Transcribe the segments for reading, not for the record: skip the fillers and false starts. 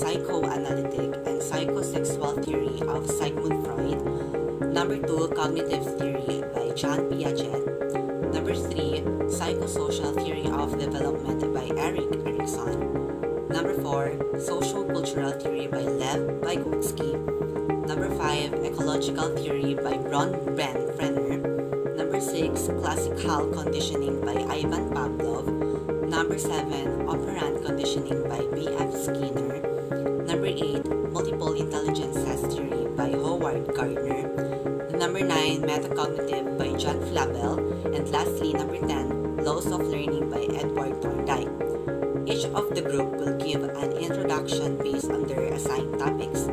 psychoanalytic and psychosexual theory of Sigmund Freud. Number 2, cognitive theory by John Piaget. Number 3, psychosocial theory of development by Erik Erikson. Number 4, social-cultural theory by Lev Vygotsky. Number 5, ecological theory by Ben Frenner. Number 6, classical conditioning by Ivan Pavlov. Number 7, operant conditioning by B.F. Skinner. Number 8, multiple intelligences theory by Howard Gardner. Number 9, metacognitive by John Flavel. And lastly, number 10, laws of learning by Edward Thorndike. Each of the group will give an introduction based on their assigned topics.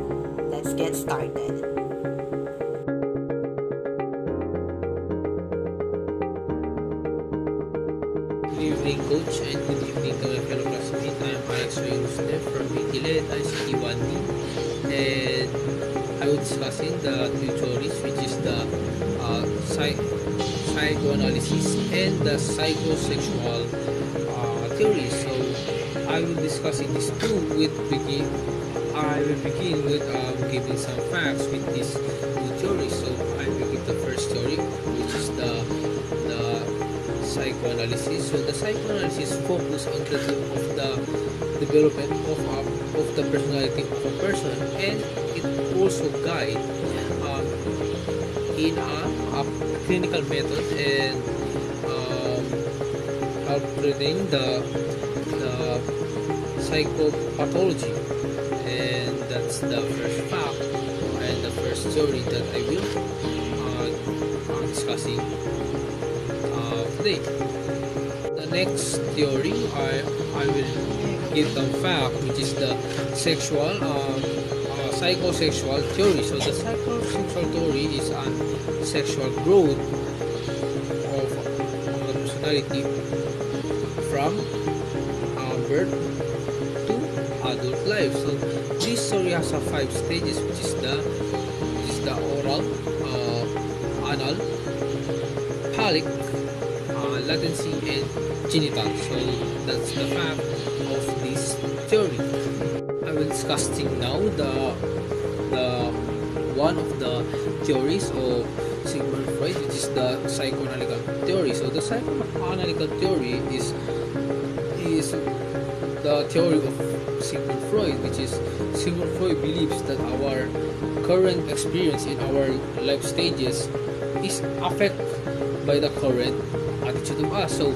Let's get started. Good evening, Coach, and good evening to my fellow classmates. I am Alex Reyusne from Itilet, ICT 1D, and I will discussing the two theories, which is the psychoanalysis and the psychosexual theories. So I will discussing these two I will begin with giving some facts with these two theories. So I will give the first theory, which is the psychoanalysis. So the psychoanalysis focus on the development of the personality of a person, and it also guide in a clinical method and help treating the psychopathology. And that's the first fact and the first theory that I will discussing today. The next theory I will give the fact, which is the psychosexual theory. So the psychosexual theory is on sexual growth of the personality from birth to adult life. So this theory has 5 stages, which is the oral, anal, phallic, latency, and genital. So that's the fact of this theory. I will discussing now the one of the theories of Sigmund Freud, which is the psychoanalytical theory. So the psychoanalytical theory is the theory of Sigmund Freud, which is Sigmund Freud believes that our current experience in our life stages is affected by the current attitude of us. So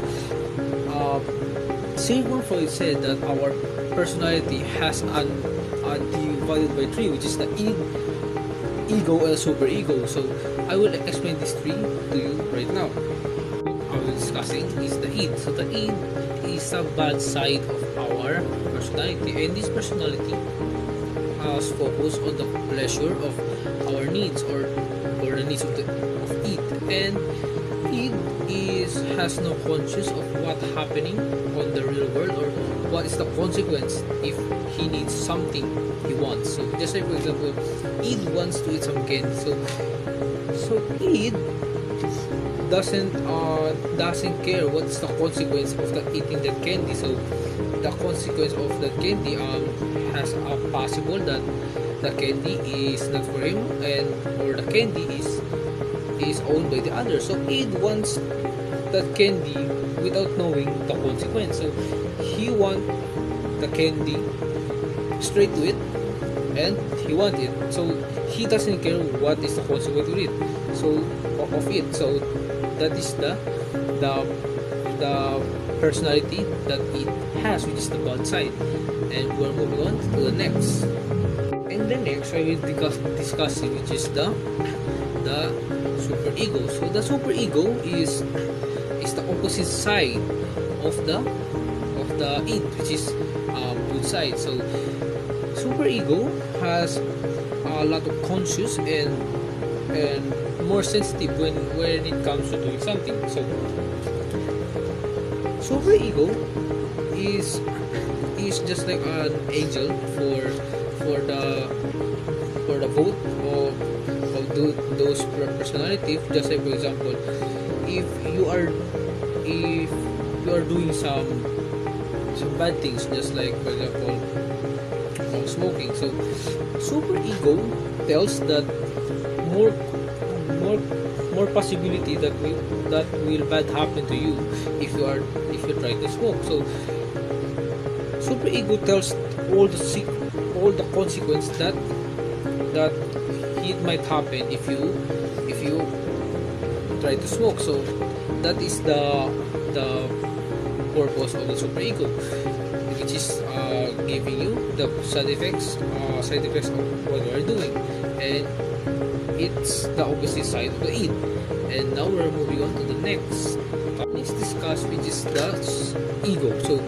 Sigmund Freud said that our personality has divided by 3, which is the ego and superego. So I will explain these 3 to you right now. I will discussing is the id. So the id is a bad side of our personality, and this personality has focus on the pleasure of our needs or the needs of id, and id has no conscious of what happening on the real world or what is the consequence if he needs something he wants. So just like, for example, id wants to eat some candy, so id doesn't care what's the consequence of the eating that candy. So the consequence of the candy has a possible that the candy is not for him, and or the candy is owned by the other. So id wants that candy without knowing the consequence. So he wants the candy straight to it, and he wants it. So he doesn't care what is the consequence of it. So that is the personality that it has, which is the bad side. And we're moving on to the next. And the next I will discuss which is the superego. So the superego is the opposite side of the id, which is good side. So superego has a lot of conscious and more sensitive when it comes to doing something. So superego is just like an angel for the vote of those personality. Just like, for example, if you are doing some bad things, just like, for example, smoking. So super ego tells that more more more possibility that will bad happen to you if you try to smoke. So super ego tells all the consequence that it might happen if you try to smoke. So that is the purpose of the super ego, which is giving you the side effects of what you are doing, and it's the opposite side of the id. And now we're moving on to the next. Let's discuss which is the ego. So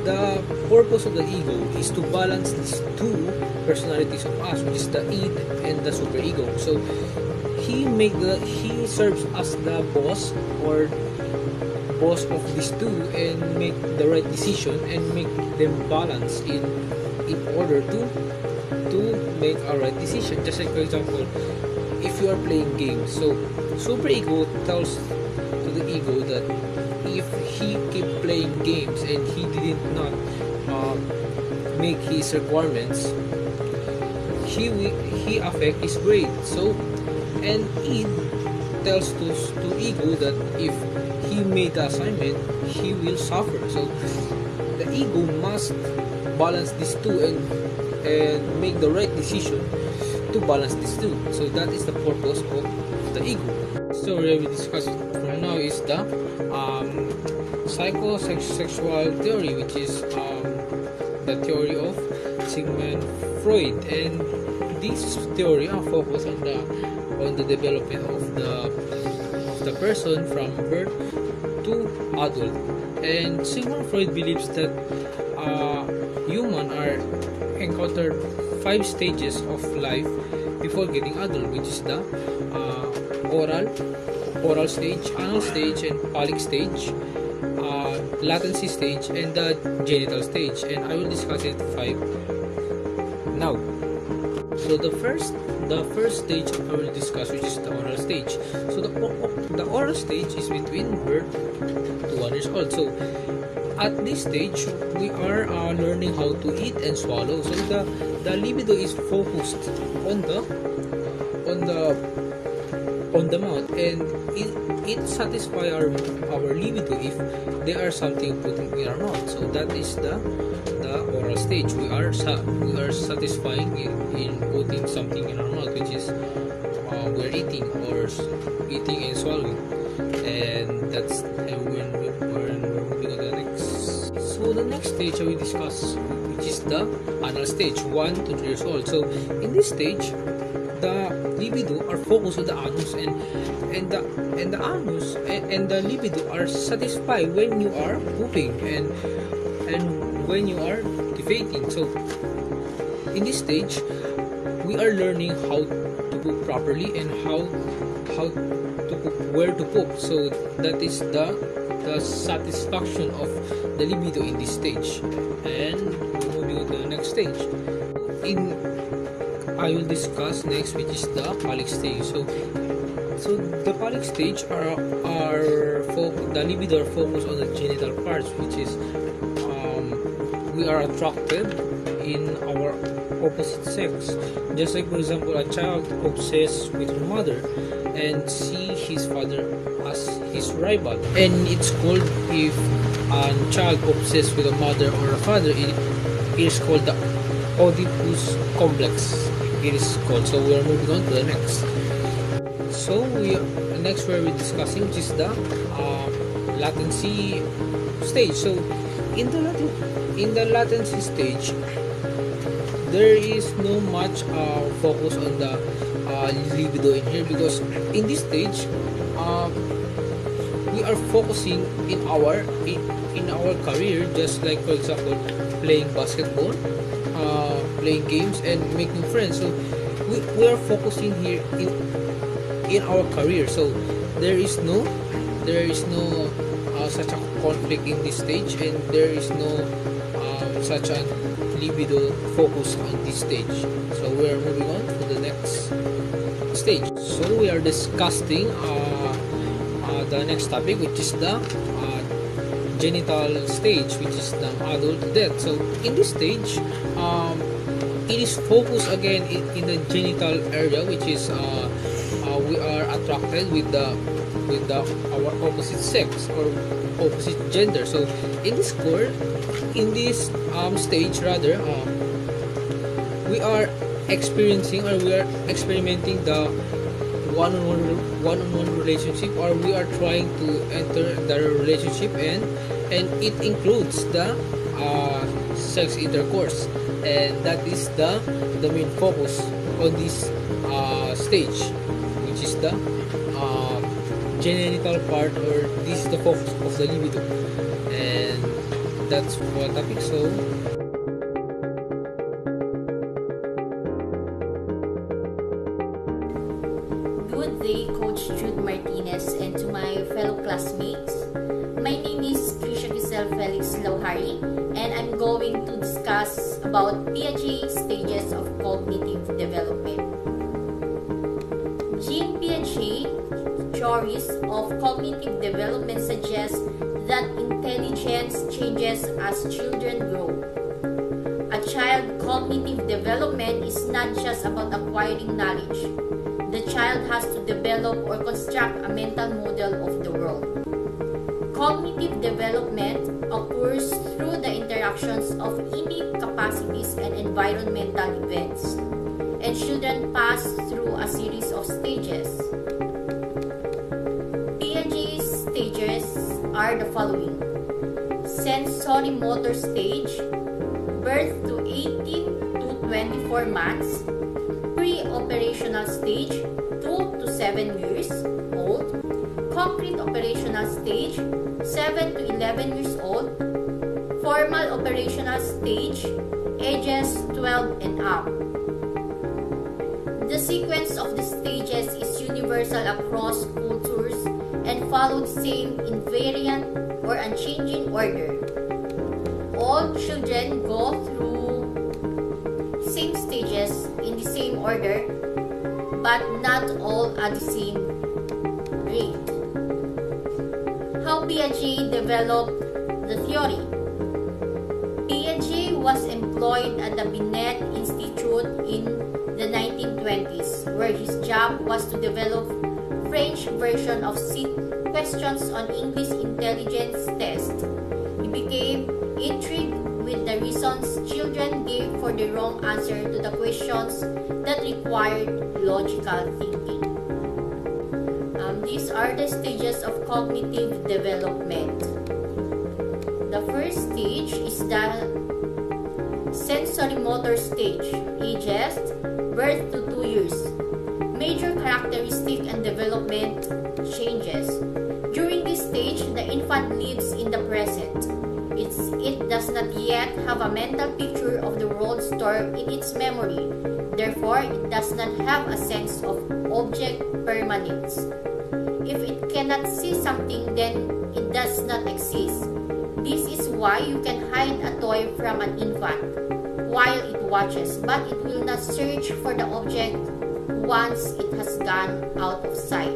the purpose of the ego is to balance these two personalities of us, which is the id and the super ego. So he serves as the boss of these two, and make the right decision and make them balance in order to make a right decision. Just like, for example, if you are playing games, so super ego tells to the ego that if he keep playing games and he did not make his requirements, he affect his grade. So, and id tells to ego that if he made the assignment, he will suffer. So the ego must balance these two and make the right decision to balance these two. So that is the purpose of the ego. So we discussed from now is the psychosexual theory, which is the theory of Sigmund Freud. And this theory focus on the development of the person from birth to adult. And Sigmund Freud believes that human are encountered 5 stages of life before getting adult, which is the oral stage, anal stage, and phallic stage, latency stage, and the genital stage. And I will discuss it 5 now. So the first stage I will discuss, which is the oral stage. So the oral stage is between birth to 1 year old. So at this stage, we are learning how to eat and swallow. So the libido is focused on the mouth, and it satisfies our libido if there are something putting in our mouth. So that is the oral stage. We are satisfying in putting something in our mouth, which is we're eating and swallowing, and that's when we're moving on to the next. So the next stage I will discuss, which is the anal stage, 1 to 3 years old. So in this stage, the libido are focused on the anus, and the anus and the libido are satisfied when you are pooping and when you are defecating. So in this stage, we are learning how to poop properly and how to poop, where to poop. So that is the satisfaction of the libido in this stage. And moving on to the next stage, I will discuss next, which is the phallic stage. So the phallic stage the libido are focused on the genital parts, which is we are attracted in our opposite sex. Just like, for example, a child obsessed with her mother and see his father as his rival, and it's called, if a child obsessed with a mother or a father, it is called the Oedipus complex. It is called. So we are moving on to the next. So next we're discussing, which is the latency stage. So in the latency stage, there is no much focus on the libido in here, because in this stage we are focusing in our career, just like, for example, playing basketball, playing games, and making friends. So we are focusing here in our career. So there is no such a conflict in this stage, and there is no such a libido focus on this stage. So we are moving on to the next stage. So we are discussing the next topic, which is the genital stage, which is the adult death. So in this stage, it is focused again in the genital area, which is we are attracted with the our opposite sex or opposite gender. So in this stage rather, we are experiencing or we are experimenting the one-on-one relationship, or we are trying to enter the relationship, and it includes the sex intercourse, and that is the main focus on this stage, which is the genital part, or this is the focus of the libido. And that's for topic. So Good day, Coach Jude Martinez, and to my fellow classmates. My name is Trisha Giselle Felix Lauhari, and I'm going to discuss about Piaget stages of cognitive development. Jean Piaget theories of cognitive development suggest that intelligence changes as children grow. A child's cognitive development is not just about acquiring knowledge. The child has to develop or construct a mental model of the world. Cognitive development occurs through the interactions of innate capacities and environmental events, and children pass through a series of stages. Piaget's stages are the following: sensory-motor stage, birth to 18 to 24 months, pre-operational stage, 2 to 7 years old, concrete operational stage, 7 to 11 years old, formal operational stage, ages 12 and up. The sequence of the stages is universal across cultures and followed same invariant or unchanging order. All children go through same stages in the same order, but not all at the same rate. How Piaget developed the theory. Piaget was employed at the Binet Institute in the 1920s, where his job was to develop French version of questions on English intelligence test. He became intrigued with the reasons children gave for the wrong answer to the questions that required logical thinking. These are the stages of cognitive development. The first stage is the sensory-motor stage, ages birth to 2 years. Major characteristic and development changes. During this stage, the infant lives in the present. It does not yet have a mental picture of the world stored in its memory. Therefore, it does not have a sense of object permanence. If it cannot see something, then it does not exist. This is why you can hide a toy from an infant while it watches, but it will not search for the object once it has gone out of sight.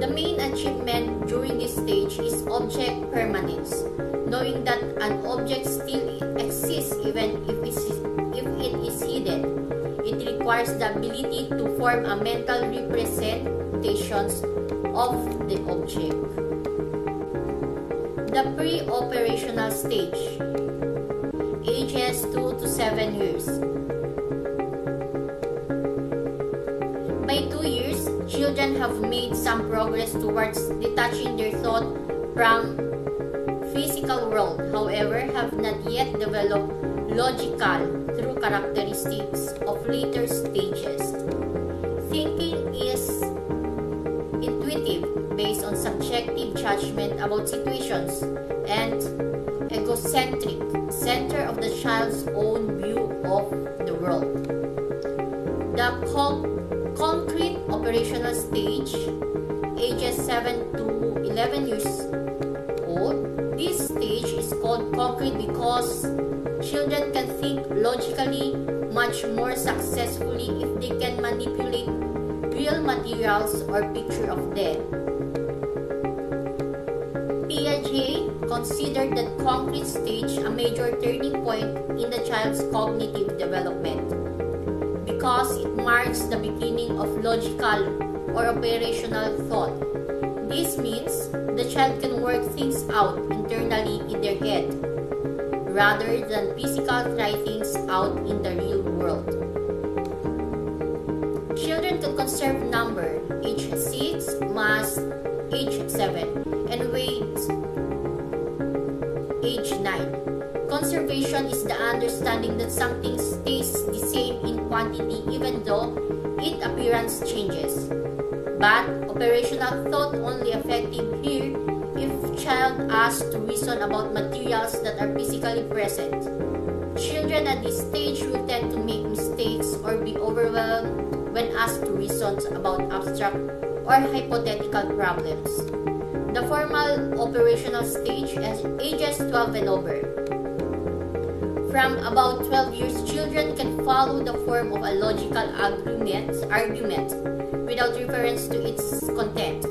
The main achievement during this stage is object permanence, knowing that an object still exists even if it is hidden. It requires the ability to form a mental representations of the object. The pre-operational stage, ages 2 to 7 years. By 2 years, children have made some progress towards detaching their thought from physical world, however, have not yet developed logical through characteristics of later stages. Thinking is intuitive, based on subjective judgment about situations, and egocentric, center of the child's own view of the world. The concrete operational stage, ages 7 to 11 years old. This stage is called concrete because children can think logically much more successfully if they can manipulate real materials or picture of them. Jay considered that concrete stage a major turning point in the child's cognitive development because it marks the beginning of logical or operational thought. This means the child can work things out internally in their head rather than physical try things out in the real world. Children can conserve number age 6, mass age 7, and weight age 9. Conservation is the understanding that something stays the same in quantity even though its appearance changes. But operational thought only effective here if child asked to reason about materials that are physically present. Children at this stage will tend to make mistakes or be overwhelmed when asked to reason about abstract or hypothetical problems. The formal operational stage is ages 12 and over. From about 12 years, children can follow the form of a logical argument without reference to its content.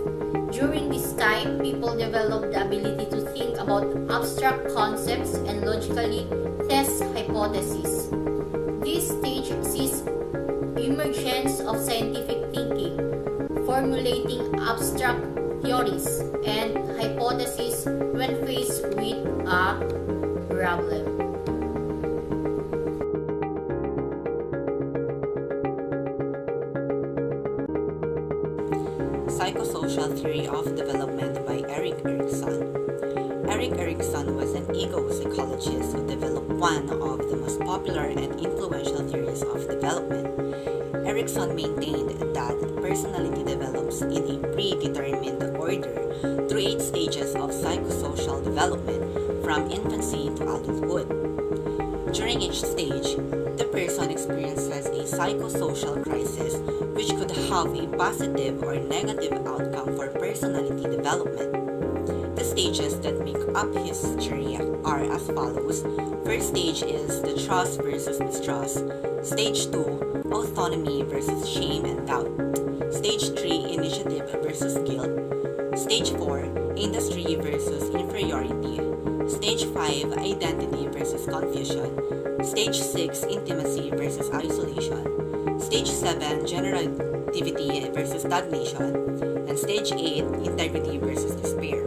During this time, people develop the ability to think about abstract concepts and logically test hypotheses. This stage sees emergence of scientific thinking, formulating abstract theories and hypotheses when faced with a problem. Psychosocial Theory of Development by Erik Erikson. Erik Erikson was an ego psychologist who developed one of the most popular and influential theories of development. Erikson maintained that personality develops in a predetermined order through 8 stages of psychosocial development from infancy to adulthood. During each stage, the person experiences a psychosocial crisis which could have a positive or negative outcome for personality development. The stages that make up his theory are as follows. First stage is the trust versus mistrust. Stage 2, autonomy versus shame and doubt. Stage 3, initiative versus guilt. Stage 4, industry versus inferiority. Stage 5, identity versus confusion. Stage 6, intimacy versus isolation. Stage 7, generativity versus stagnation. And Stage 8, integrity versus despair.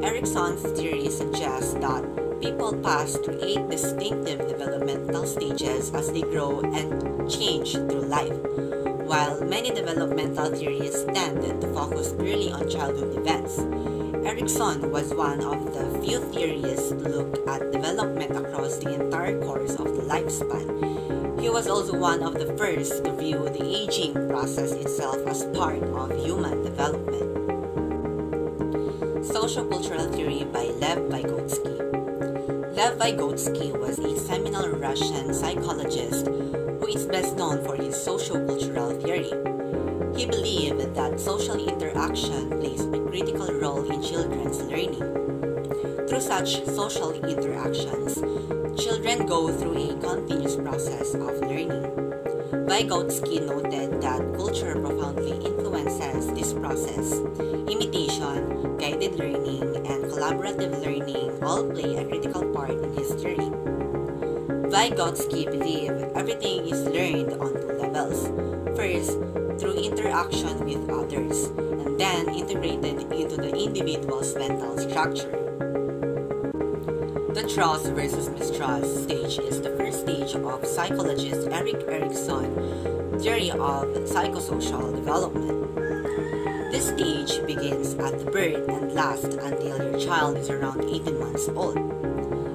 Erikson's theory suggests that people pass through 8 distinctive developmental stages as they grow and change through life. While many developmental theories tend to focus purely on childhood events, Erikson was one of the few theorists to look at development across the entire course of the lifespan. He was also one of the first to view the aging process itself as part of human development. Sociocultural Theory by Lev Vygotsky. Lev Vygotsky was a seminal Russian psychologist who is best known for his sociocultural theory. He believed that social interaction plays a critical role in children's learning. Through such social interactions, children go through a continuous process of learning. Vygotsky noted that culture profoundly influences this process. Imitation, guided learning, and collaborative learning all play a critical part in his theory. Vygotsky believed everything is learned on 2 levels. First, through interaction with others, and then integrated into the individual's mental structure. The trust versus mistrust stage is the first stage of psychologist Erik Erikson's theory of psychosocial development. This stage begins at birth and lasts until your child is around 18 months old.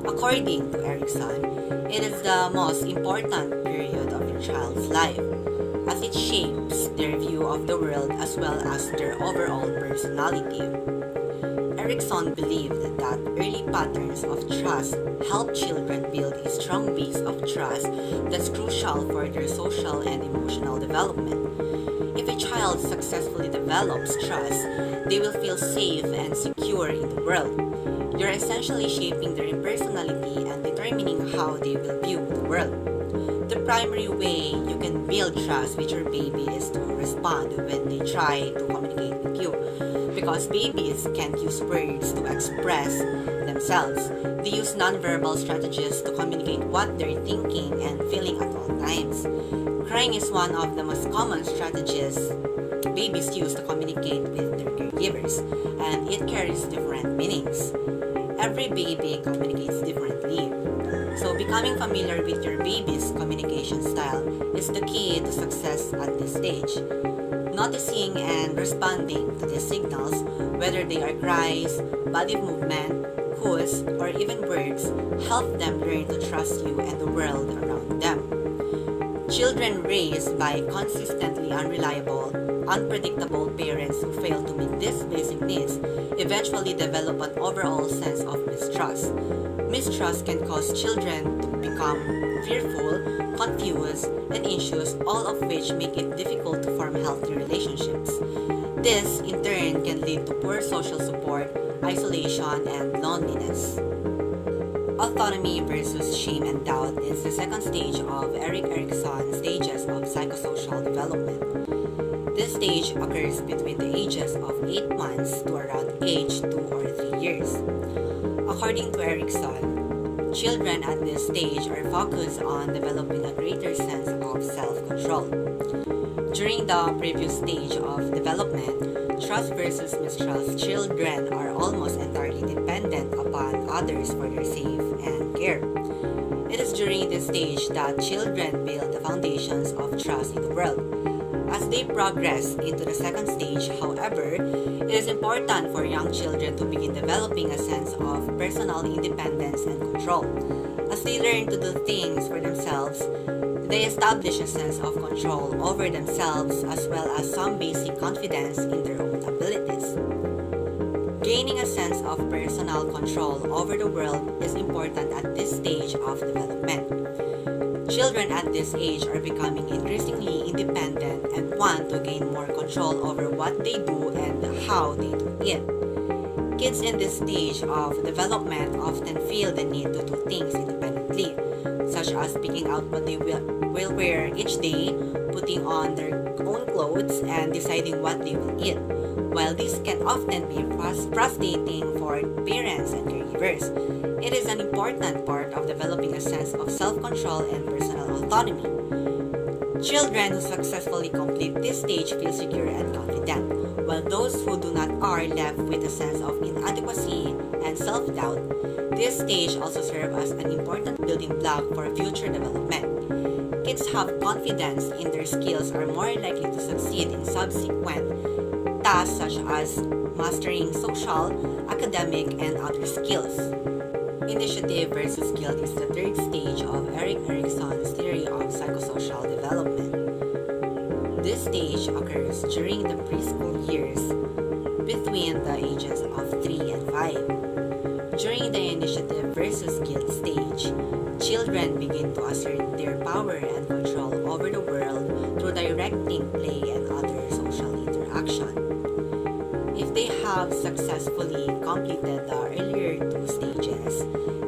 According to Erikson, it is the most important period of your child's life, as it shapes their view of the world as well as their overall personality. Erikson believed that early patterns of trust help children build a strong base of trust that's crucial for their social and emotional development. If a child successfully develops trust, they will feel safe and secure in the world. You're essentially shaping their personality and determining how they will view the world. The primary way you can build trust with your baby is to respond when they try to communicate with you. Because babies can't use words to express themselves, they use nonverbal strategies to communicate what they're thinking and feeling at all times. Crying is one of the most common strategies babies use to communicate with their caregivers, and it carries different meanings. Every baby communicates differently. So becoming familiar with your baby's communication style is the key to success at this stage. Noticing and responding to these signals, whether they are cries, body movement, cues, or even words, help them learn to trust you and the world around them. Children raised by consistently unreliable, unpredictable parents who fail to meet these basic needs eventually develop an overall sense of mistrust. Mistrust can cause children to become fearful, confused, and anxious, all of which make it difficult to form healthy relationships. This, in turn, can lead to poor social support, isolation, and loneliness. Autonomy versus shame and doubt is the second stage of Erik Erikson's stages of psychosocial development. This stage occurs between the ages of 8 months to around age 2 or 3 years. According to Erikson, children at this stage are focused on developing a greater sense of self-control. During the previous stage of development, trust versus mistrust, children are almost entirely dependent upon others for their safe and care. It is during this stage that children build the foundations of trust in the world. As they progress into the second stage, however, it is important for young children to begin developing a sense of personal independence and control. As they learn to do things for themselves, they establish a sense of control over themselves as well as some basic confidence in their own abilities. Gaining a sense of personal control over the world is important at this stage of development. Children at this age are becoming increasingly independent and want to gain more control over what they do and how they do it. Kids in this stage of development often feel the need to do things independently, such as picking out what they will wear each day, putting on their own clothes, and deciding what they will eat. While this can often be frustrating for parents and caregivers, it is an important part of developing a sense of self-control and personal autonomy. Children who successfully complete this stage feel secure and confident, while those who do not are left with a sense of inadequacy and self-doubt. This stage also serves as an important building block for future development. Kids have confidence in their skills are more likely to succeed in subsequent tasks such as mastering social, academic, and other skills. Initiative versus guilt is the third stage of Erik Erikson's theory of psychosocial development. This stage occurs during the preschool years, between the ages of 3 and 5. During the initiative versus guilt stage, children begin to assert their power and control over the world through directing play and other social interaction. If they have successfully completed the earlier two stages,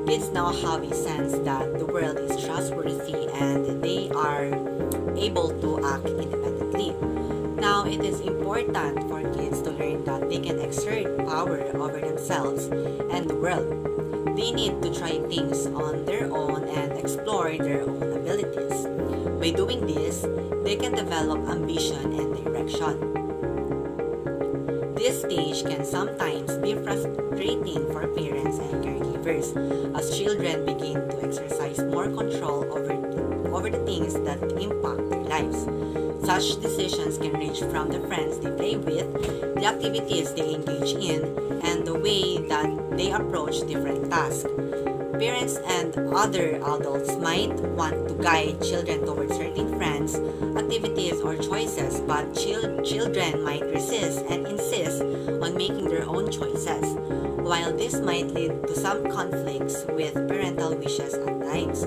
kids now have a sense that the world is trustworthy and they are able to act independently. Now, it is important for kids to learn that they can exert power over themselves and the world. They need to try things on their own and explore their own abilities. By doing this, they can develop ambition and direction. This stage can sometimes be frustrating for parents and caregivers as children begin to exercise more control over the things that impact their lives. Such decisions can range from the friends they play with, the activities they engage in, and the way that they approach different tasks. Parents and other adults might want to guide children towards certain friends, activities, or choices, but children might resist and insist on making their own choices. While this might lead to some conflicts with parental wishes at times,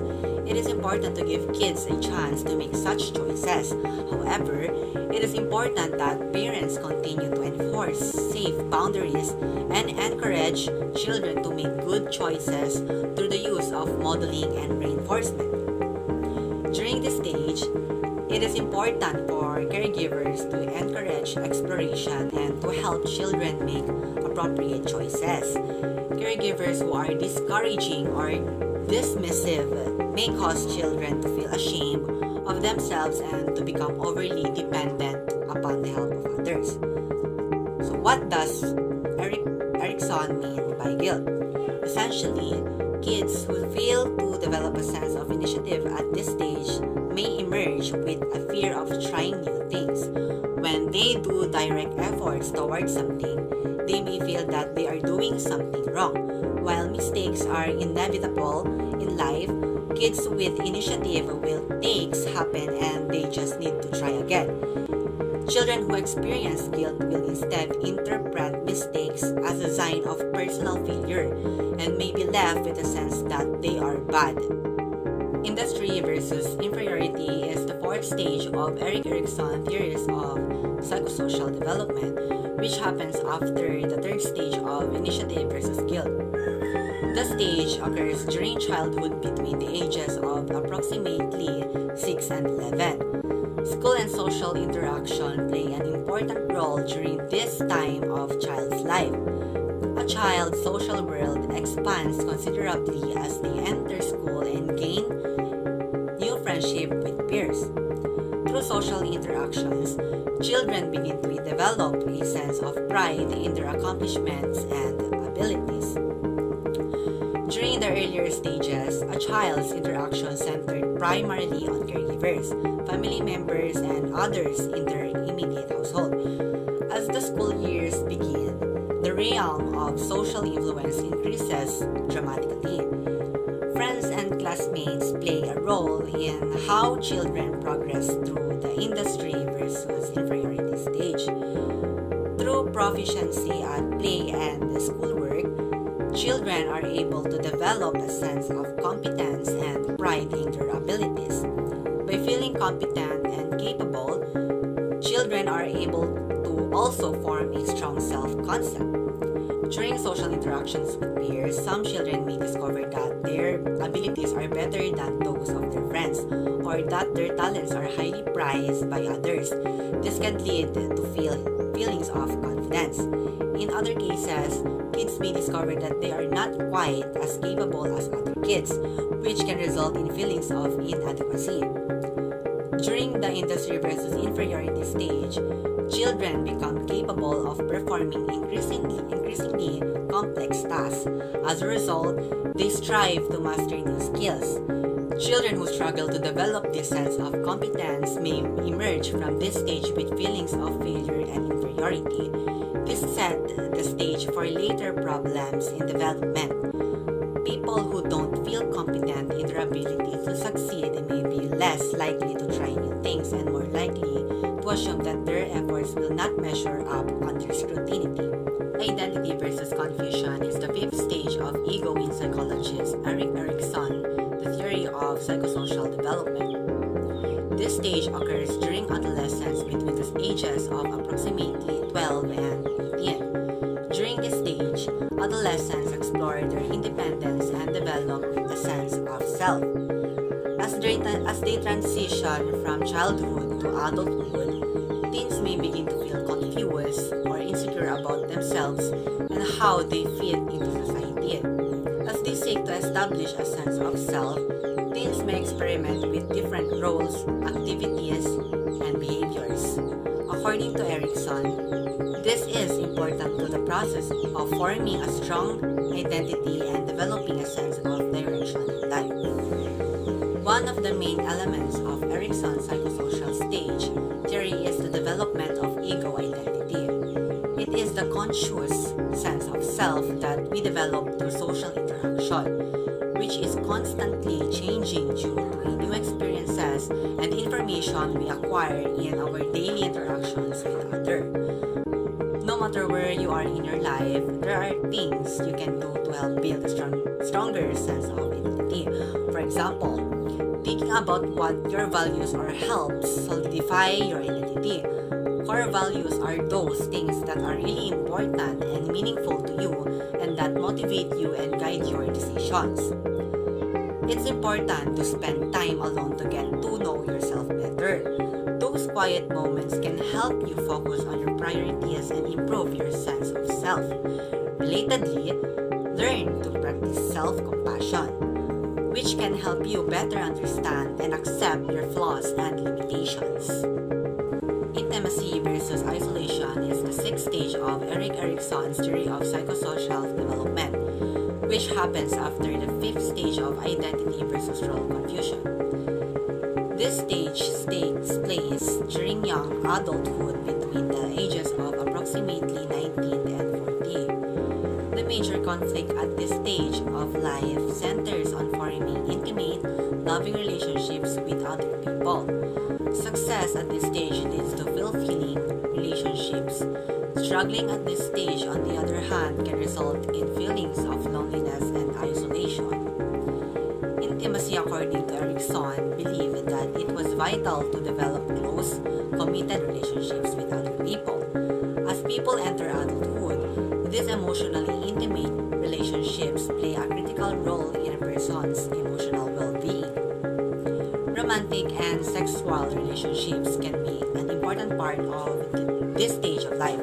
it is important important to give kids a chance to make such choices. However, it is important that parents continue to enforce safe boundaries and encourage children to make good choices through the use of modeling and reinforcement. During this stage, it is important for caregivers to encourage exploration and to help children make appropriate choices. Caregivers who are discouraging or dismissive may cause children to feel ashamed of themselves and to become overly dependent upon the help of others. So what does Erikson mean by guilt? Essentially, kids who fail to develop a sense of initiative at this stage may emerge with a fear of trying new things. When they do direct efforts towards something, they may feel that they are doing something wrong. While mistakes are inevitable in life, kids with initiative will mistakes happen and they just need to try again. Children who experience guilt will instead interpret mistakes as a sign of personal failure and may be left with a sense that they are bad. Industry versus inferiority is the fourth stage of Erik Erikson theories of psychosocial development, which happens after the third stage of initiative versus guilt. The stage occurs during childhood between the ages of approximately 6 and 11. School and social interaction play an important role during this time of child's life. A child's social world expands considerably as they enter school and gain new friendship with peers. Through social interactions, children begin to develop a sense of pride in their accomplishments and abilities. During the earlier stages, a child's interaction centered primarily on caregivers, family members, and others in their immediate household. As the school years begin, the realm of social influence increases dramatically. Friends and classmates play a role in how children progress through the industry versus inferiority stage. Through proficiency at play and schoolwork, children are able to develop a sense of competence and pride in their abilities. By feeling competent and capable, children are able to also form a strong self-concept. During social interactions with peers, some children may discover that their abilities are better than those of their friends, or that their talents are highly prized by others. This can lead to feelings of confidence. In other cases, kids may discover that they are not quite as capable as other kids, which can result in feelings of inadequacy. During the industry versus inferiority stage, children become capable of performing increasingly complex tasks. As a result, they strive to master new skills. Children who struggle to develop this sense of competence may emerge from this stage with feelings of failure and inferiority. This set the stage for later problems in development. People who don't feel competent in their ability to succeed may be less likely to try new things and more likely to assume that their efforts will not measure up under scrutiny. Identity versus confusion is the fifth stage of ego in psychologist Erik Erikson, the theory of psychosocial development. This stage occurs during adolescence between the ages of approximately 12 and 18. During this stage, adolescents explore their independence and develop a sense of self. As they transition from childhood to adulthood, teens may begin to feel confused or insecure about themselves and how they fit into society. As they seek to establish a sense of self, teens may experiment with different roles, activities, and behaviors. According to Erikson, this is important to the process of forming a strong identity and developing a sense of direction in life. One of the main elements of Erikson's psychosocial stage theory is the development of ego identity. It is the conscious sense of self that we develop through social interaction, which is constantly changing due to new experiences and information we acquire in our daily interactions with others. No matter where you are in your life, there are things you can do to help build a stronger sense of identity. For example, Thinking about what your values are helps solidify your identity. Core values are those things that are really important and meaningful to you and that motivate you and guide your decisions. It's important to spend time alone to get to know yourself better. Those quiet moments can help you focus on your priorities and improve your sense of self. Relatedly, learn to practice self-compassion, which can help you better understand and accept your flaws and limitations. Intimacy versus isolation is the sixth stage of Erik Erikson's theory of psychosocial development, which happens after the fifth stage of identity versus role confusion. This stage takes place during young adulthood between the ages of approximately 19 and 40. The major conflict at this stage of life centers on forming intimate, loving relationships with other people. Success at this stage leads to fulfilling relationships. Struggling at this stage, on the other hand, can result in feelings of loneliness and isolation. Intimacy, according to Erikson, believed that it was vital to develop close, committed relationships with other people. As people enter adulthood, these emotionally intimate relationships play a critical role in a person's emotional well-being. Romantic and sexual relationships can be an important part of this stage of life,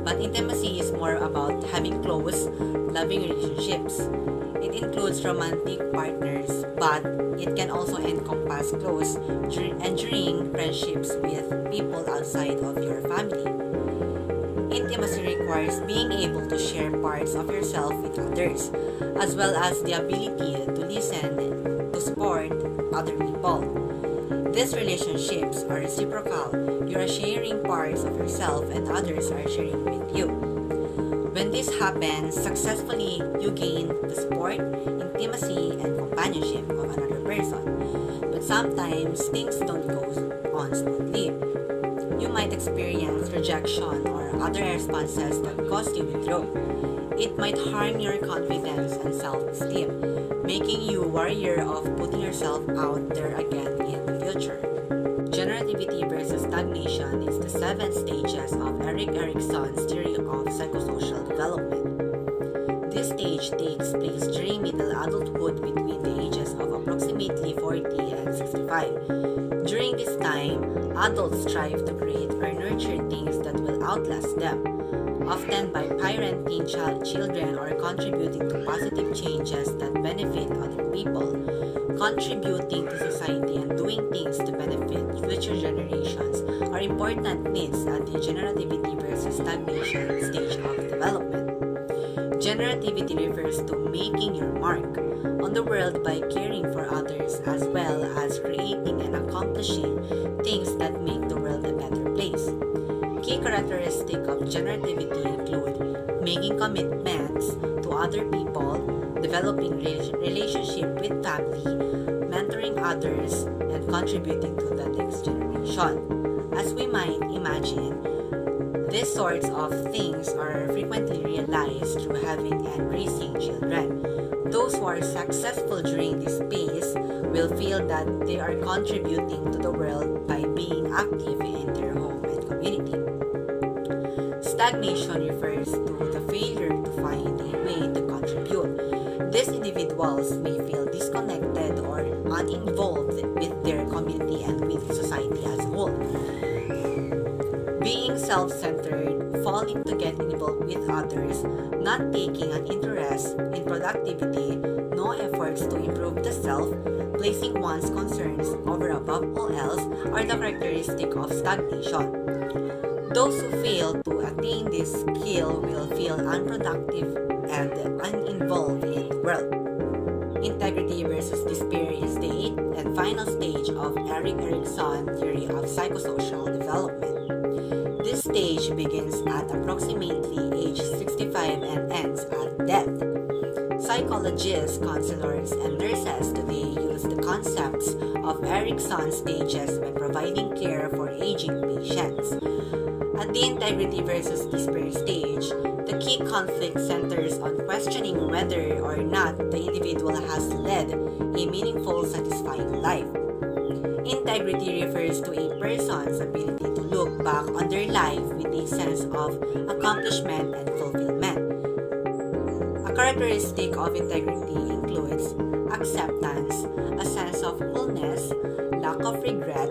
but intimacy is more about having close, loving relationships. It includes romantic partners, but it can also encompass close, enduring friendships with people outside of your family. Intimacy requires being able to share parts of yourself with others, as well as the ability to listen to support other people. These relationships are reciprocal. You are sharing parts of yourself and others are sharing with you. When this happens successfully, you gain the support, intimacy, and companionship of another person. But sometimes things don't go on smoothly. You might experience rejection or other responses that cause you withdraw. It might harm your confidence and self-esteem, making you warier of putting yourself out there again in the future. Generativity versus stagnation is the 7 stages of Erik Erikson's theory of psychosocial development. This stage takes place during middle adulthood between the ages of approximately 40 and 65. During this time, adults strive to create or nurture things that will outlast them, often by parenting children or contributing to positive changes that benefit other people, contributing to society and doing things to benefit future generations are important needs at the generativity versus stagnation stage of development. Generativity refers to making your mark on the world by caring for others as well as creating and accomplishing things that make the world a better place. Key characteristics of generativity include making commitments to other people, developing relationship with family, mentoring others, and contributing to the next generation. As we might imagine, these sorts of things are frequently realized through having and raising children. Those who are successful during this phase will feel that they are contributing to the world by being active in their home and community. Stagnation refers to the failure to find a way to contribute. These individuals may feel disconnected or uninvolved with their community and with society as a whole. Being self-centered, failing to get involved with others, not taking an interest in productivity, no efforts to improve the self, placing one's concerns over above all else are the characteristic of stagnation. Those who fail to attain this skill will feel unproductive and uninvolved in the world. Integrity versus despair is the 8th and final stage of Erik Erikson's theory of psychosocial development. This stage begins at approximately age 65 and ends at death. Psychologists, counselors, and nurses today use the concepts of Erikson's stages when providing care for aging patients. At the integrity versus despair stage, The key conflict centers on questioning whether or not the individual has led a meaningful, satisfying life. Integrity refers to a person's ability to look back on their life with a sense of accomplishment and fulfillment. A characteristic of integrity includes acceptance, a sense of wholeness, lack of regret,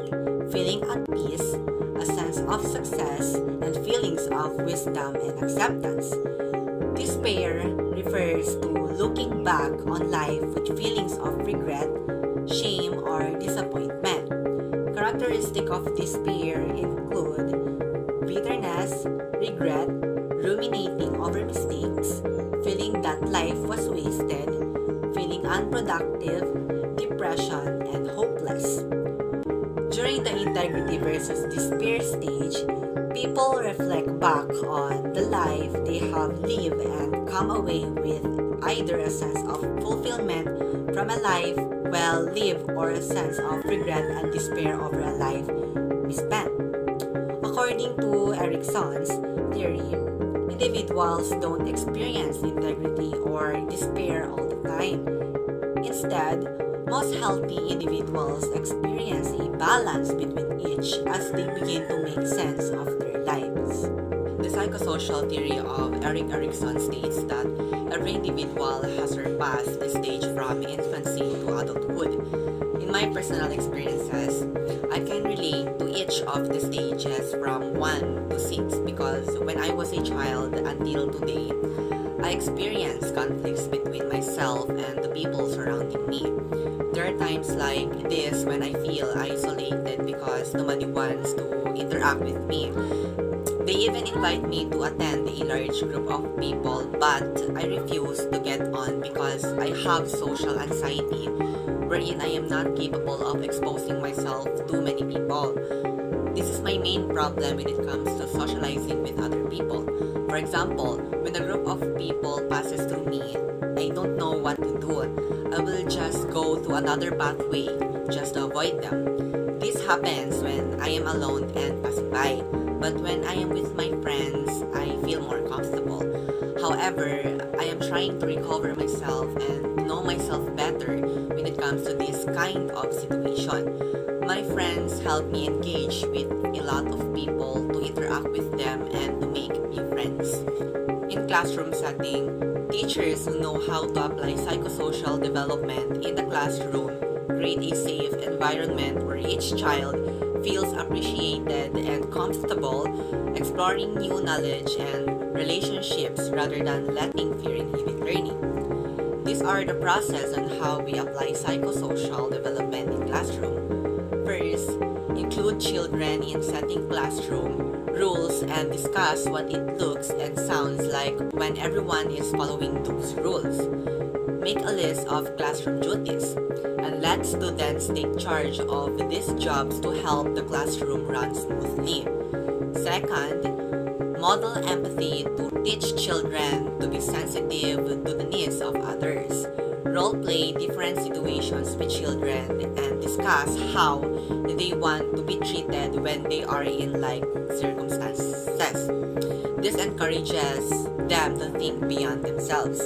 feeling at peace, a sense of success, and feelings of wisdom and acceptance. Despair refers to looking back on life with feelings of regret, shame, or disappointment. Characteristics of despair include bitterness, regret, ruminating over mistakes, feeling that life was wasted, feeling unproductive, depression, and hopeless. During the integrity versus despair stage, people reflect back on the life they have lived and come away with either a sense of fulfillment from a life well lived or a sense of regret and despair over a life misspent. According to Erickson's theory, individuals don't experience integrity or despair all the time. Instead, most healthy individuals experience a balance between each as they begin to make sense of their lives. The psychosocial theory of Erik Erikson states that every individual has surpassed the stage from infancy to adulthood. In my personal experiences, I can relate to each of the stages from 1 to 6 because when I was a child until today, I experienced conflicts between myself and the people surrounding me. There are times like this when I feel isolated because nobody wants to interact with me. They even invite me to attend a large group of people, but I refuse to get on because I have social anxiety, wherein I am not capable of exposing myself to many people. This is my main problem when it comes to socializing with other people. For example, when a group of people passes through me, I don't know what to do. I will just go to another pathway just to avoid them. This happens when I am alone and passing by, but when I am with my friends, I feel more comfortable. However, I am trying to recover myself and know myself better when it comes to this kind of situation. My friends help me engage with a lot of people to interact with them and to make new friends. In classroom setting, teachers who know how to apply psychosocial development in the classroom create a safe environment where each child feels appreciated and comfortable exploring new knowledge and relationships rather than letting fear inhibit learning. These are the process on how we apply psychosocial development in classroom. First, include children in setting classroom rules and discuss what it looks and sounds like when everyone is following those rules. Make a list of classroom duties and let students take charge of these jobs to help the classroom run smoothly. Second, model empathy to teach children to be sensitive to the needs of others. Role-play different situations with children and discuss how they want to be treated when they are in like circumstances. This encourages them to think beyond themselves.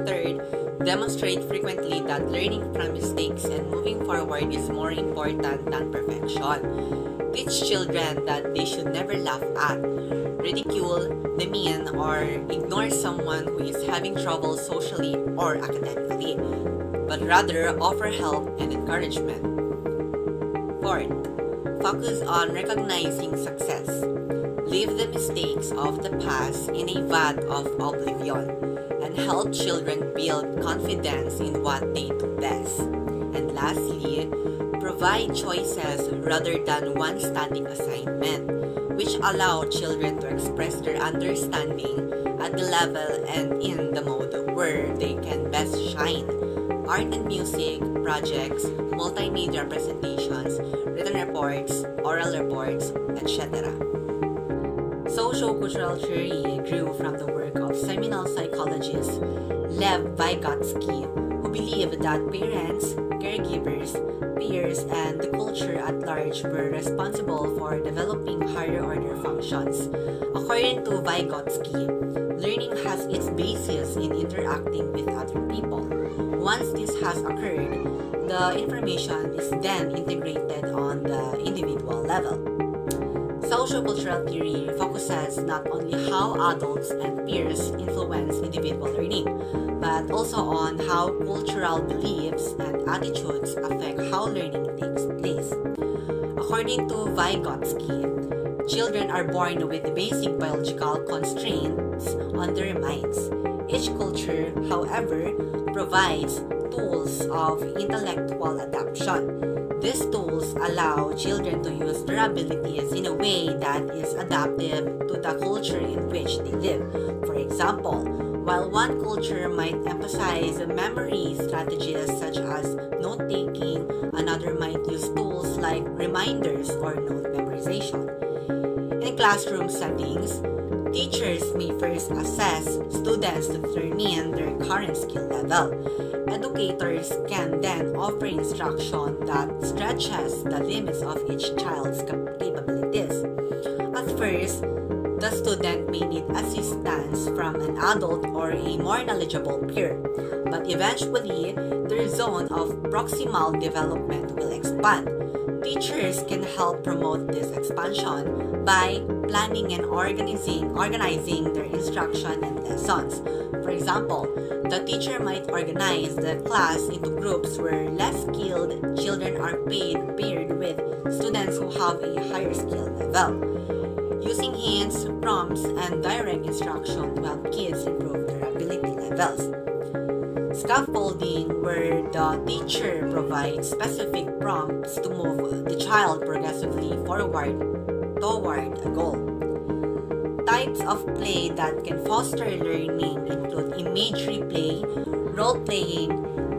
Third, demonstrate frequently that learning from mistakes and moving forward is more important than perfection. Teach children that they should never laugh at, ridicule, demean, or ignore someone who is having trouble socially or academically, but rather offer help and encouragement. Fourth, focus on recognizing success. Leave the mistakes of the past in a vat of oblivion and help children build confidence in what they do best. And lastly, provide choices rather than one static assignment, which allow children to express their understanding at the level and in the mode where they can best shine. Art and music, projects, multimedia presentations, written reports, oral reports, etc. Socio-cultural theory grew from the work of seminal psychologist Lev Vygotsky, who believed that parents, caregivers, peers, and the culture culture at large were responsible for developing higher order functions. According to Vygotsky, learning has its basis in interacting with other people. Once this has occurred, the information is then integrated on the individual level. Sociocultural theory focuses not only how adults and peers influence individual learning, but also on how cultural beliefs and attitudes affect how learning takes place. According to Vygotsky, children are born with basic biological constraints on their minds. Each culture, however, provides tools of intellectual adaptation. These tools allow children to use their abilities in a way that is adaptive to the culture in which they live. For example, while one culture might emphasize memory strategies such as note-taking, another might use tools like reminders or note memorization. In classroom settings, teachers may first assess students to determine their current skill level. Educators can then offer instruction that stretches the limits of each child's capabilities. At first, the student may need assistance from an adult or a more knowledgeable peer, but eventually, their zone of proximal development will expand. Teachers can help promote this expansion by planning and organizing their instruction and lessons. For example, the teacher might organize the class into groups where less skilled children are paired with students who have a higher skill level, using hints, prompts, and direct instruction to help kids improve their ability levels. Scaffolding, where the teacher provides specific prompts to move the child progressively forward toward a goal. Types of play that can foster learning include imagery play, role-playing,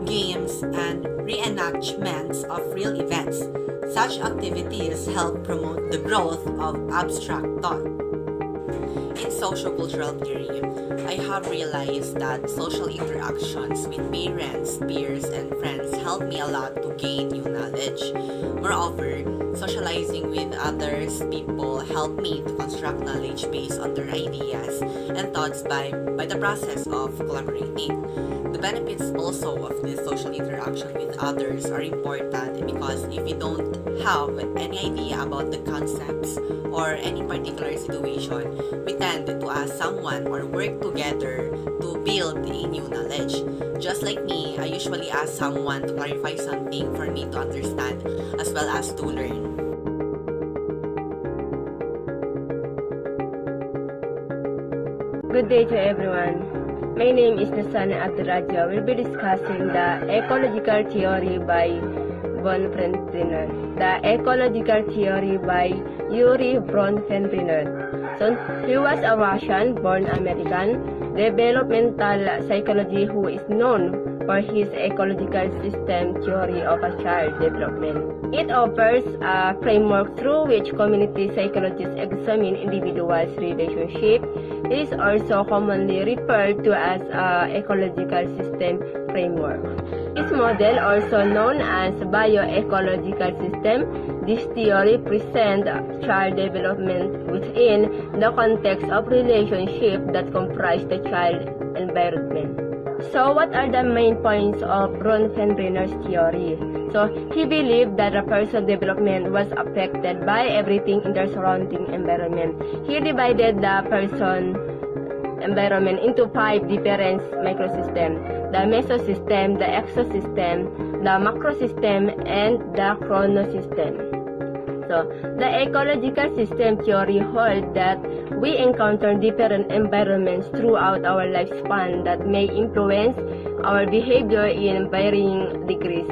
games, and reenactments of real events. Such activities help promote the growth of abstract thought. In sociocultural theory, I have realized that social interactions with parents, peers, and friends help me a lot to gain new knowledge. Moreover, socializing with others people help me to construct knowledge based on their ideas and thoughts by the process of collaborating. The benefits also of this social interaction with others are important because if you don't have any idea about the concepts or any particular situation, we tend to ask someone or work together to build a new knowledge. Just like me, I usually ask someone to clarify something for me to understand as well as to learn. Good day to everyone. My name is Nasana Abdurraja. We'll be discussing the ecological theory by Bronfenbrenner. The ecological theory by Yuri Bronfenbrenner. So, he was a Russian-born American developmental psychologist who is known for his ecological system theory of a child development. It offers a framework through which community psychologists examine individuals' relationship. It is also commonly referred to as an ecological system framework. This model, also known as bioecological system, this theory presents child development within the context of relationships that comprise the child environment. So, what are the main points of Bronfenbrenner's theory? So, he believed that a person's development was affected by everything in their surrounding environment. He divided the person environment into 5 different microsystems: the mesosystem, the exosystem, the macrosystem, and the chronosystem. So, the ecological system theory holds that we encounter different environments throughout our lifespan that may influence our behavior in varying degrees.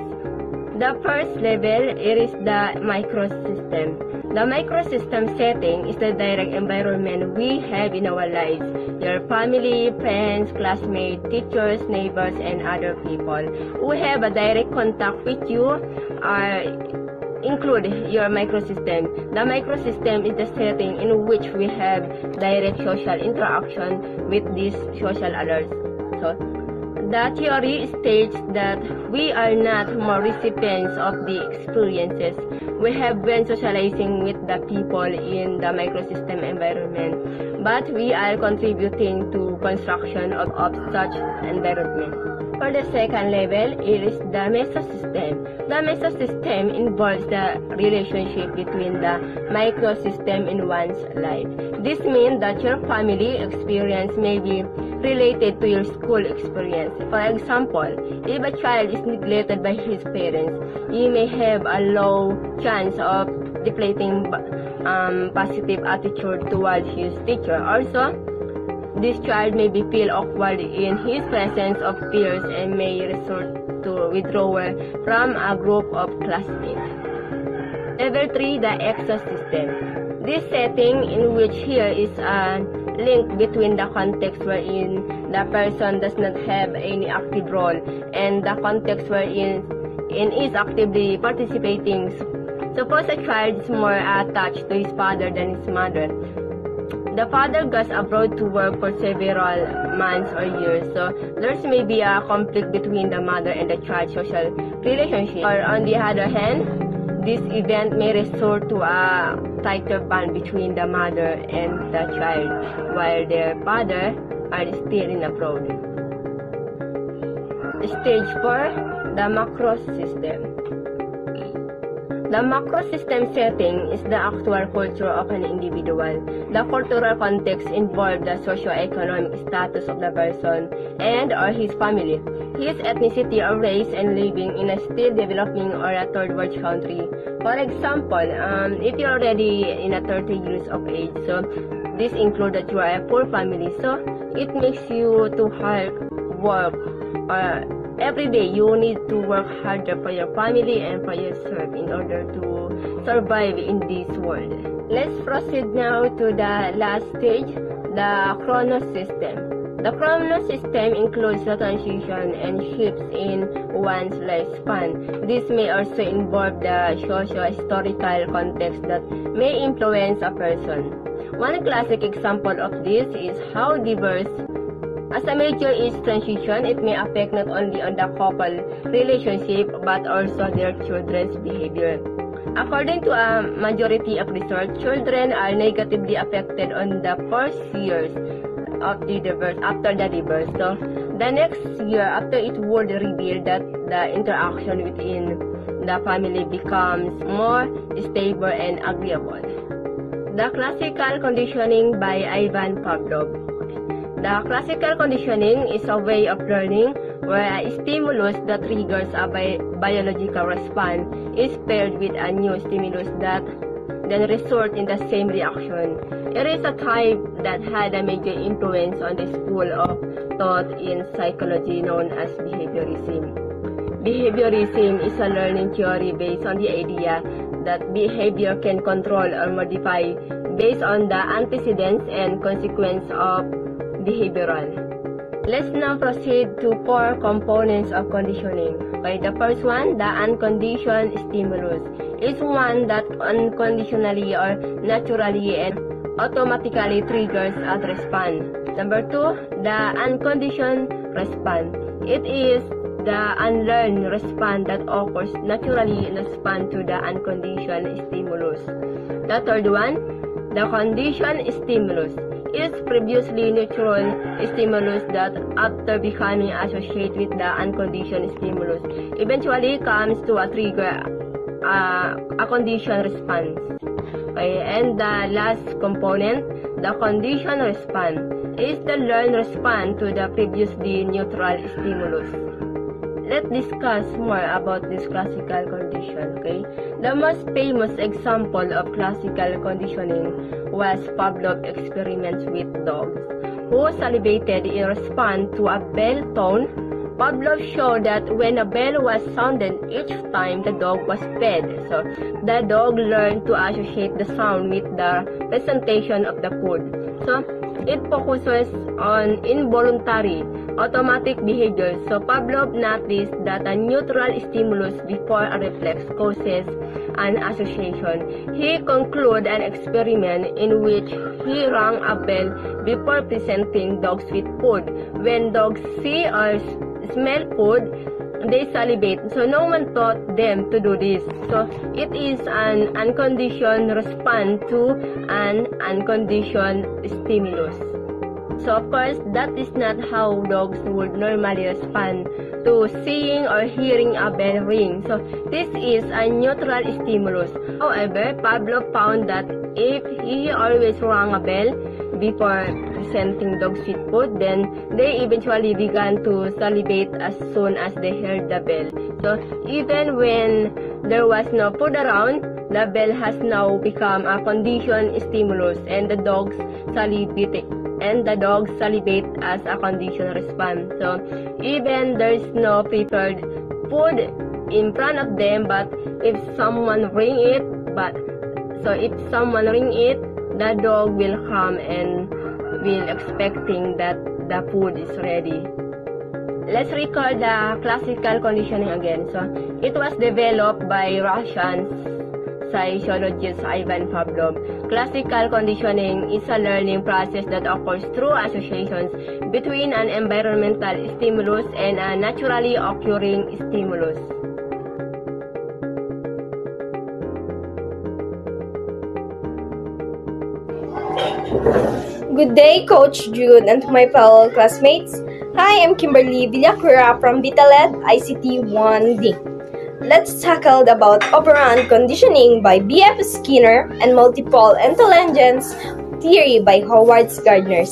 The first level is the microsystem. The microsystem setting is the direct environment we have in our lives. Your family, friends, classmates, teachers, neighbors, and other people who have a direct contact with you include your microsystem. The microsystem is the setting in which we have direct social interaction with these social others. So, The theory states that we are not more recipients of the experiences we have when socializing with the people in the microsystem environment, but we are contributing to construction of such environment. For the second level, it is the mesosystem. The mesosystem involves the relationship between the microsystem in one's life. This means that your family experience may be related to your school experience. For example, if a child is neglected by his parents, he may have a low chance of developing positive attitude towards his teacher. Also, this child may feel awkward in his presence of peers and may resort to withdrawal from a group of classmates. Level 3, the exosystem. This setting in which here is a link between the context wherein the person does not have any active role and the context wherein is actively participating. Suppose a child is more attached to his father than his mother. The father goes abroad to work for several months or years, so there may be a conflict between the mother and the child's social relationship. Or on the other hand, this event may resort to a tighter bond between the mother and the child while their father are still in abroad. Stage 4, the macro system. The macro system setting is the actual culture of an individual. The cultural context involves the socio-economic status of the person and or his family, his ethnicity or race, and living in a still developing or a third world country. For example, if you're already in a 30 years of age, so this includes that you are a poor family, so it makes you to hard work every day. You need to work harder for your family and for yourself in order to survive in this world. Let's proceed now to the last stage, the chronos system. The chronos system includes the transition and shifts in one's lifespan. This may also involve the socio-historical context that may influence a person. One classic example of this is how diverse. As a major age transition, it may affect not only on the couple relationship but also their children's behavior. According to a majority of research, children are negatively affected on the first years of the divorce, after the divorce. So, the next year, after it would reveal that the interaction within the family becomes more stable and agreeable. The classical conditioning by Ivan Pavlov. The classical conditioning is a way of learning where a stimulus that triggers a biological response is paired with a new stimulus that then results in the same reaction. It is a type that had a major influence on the school of thought in psychology known as behaviorism. Behaviorism is a learning theory based on the idea that behavior can control or modify based on the antecedents and consequences of behavioral. Let's now proceed to 4 components of conditioning. Okay, the first one, the unconditioned stimulus, is one that unconditionally or naturally and automatically triggers a response. Number 2, the unconditioned response. It is the unlearned response that occurs naturally in response to the unconditioned stimulus. The third one, the conditioned stimulus, is previously neutral stimulus that, after becoming associated with the unconditioned stimulus, eventually comes to a trigger a conditioned response. Okay, and the last component, the conditioned response, is the learned response to the previously neutral stimulus. Let's discuss more about this classical condition. Okay, the most famous example of classical conditioning was Pavlov's experiments with dogs, who salivated in response to a bell tone. Pavlov showed that when a bell was sounded each time the dog was fed, so the dog learned to associate the sound with the presentation of the food. So it focuses on involuntary, automatic behavior. So Pavlov noticed that a neutral stimulus before a reflex causes an association. He concluded an experiment in which he rang a bell before presenting dogs with food. When dogs see or smell food, they salivate. So no one taught them to do this. So it is an unconditioned response to an unconditioned stimulus. So of course, that is not how dogs would normally respond to seeing or hearing a bell ring. So this is a neutral stimulus. However, Pavlov found that if he always rang a bell before presenting dogs with food, then they eventually began to salivate as soon as they heard the bell. So even when there was no food around, the bell has now become a conditioned stimulus, and the dogs salivate as a conditioned response. So even there's no prepared food in front of them, but if someone ring it, the dog will come and will expecting that the food is ready. Let's recall the classical conditioning again. So it was developed by Russian sociologist Ivan Pavlov. Classical conditioning is a learning process that occurs through associations between an environmental stimulus and a naturally occurring stimulus. Good day, Coach Jude, and to my fellow classmates. Hi, I'm Kimberly Villacura from Vitaled ICT 1D. Let's tackle about operant conditioning by B.F. Skinner and multiple intelligence theory by Howard Gardner.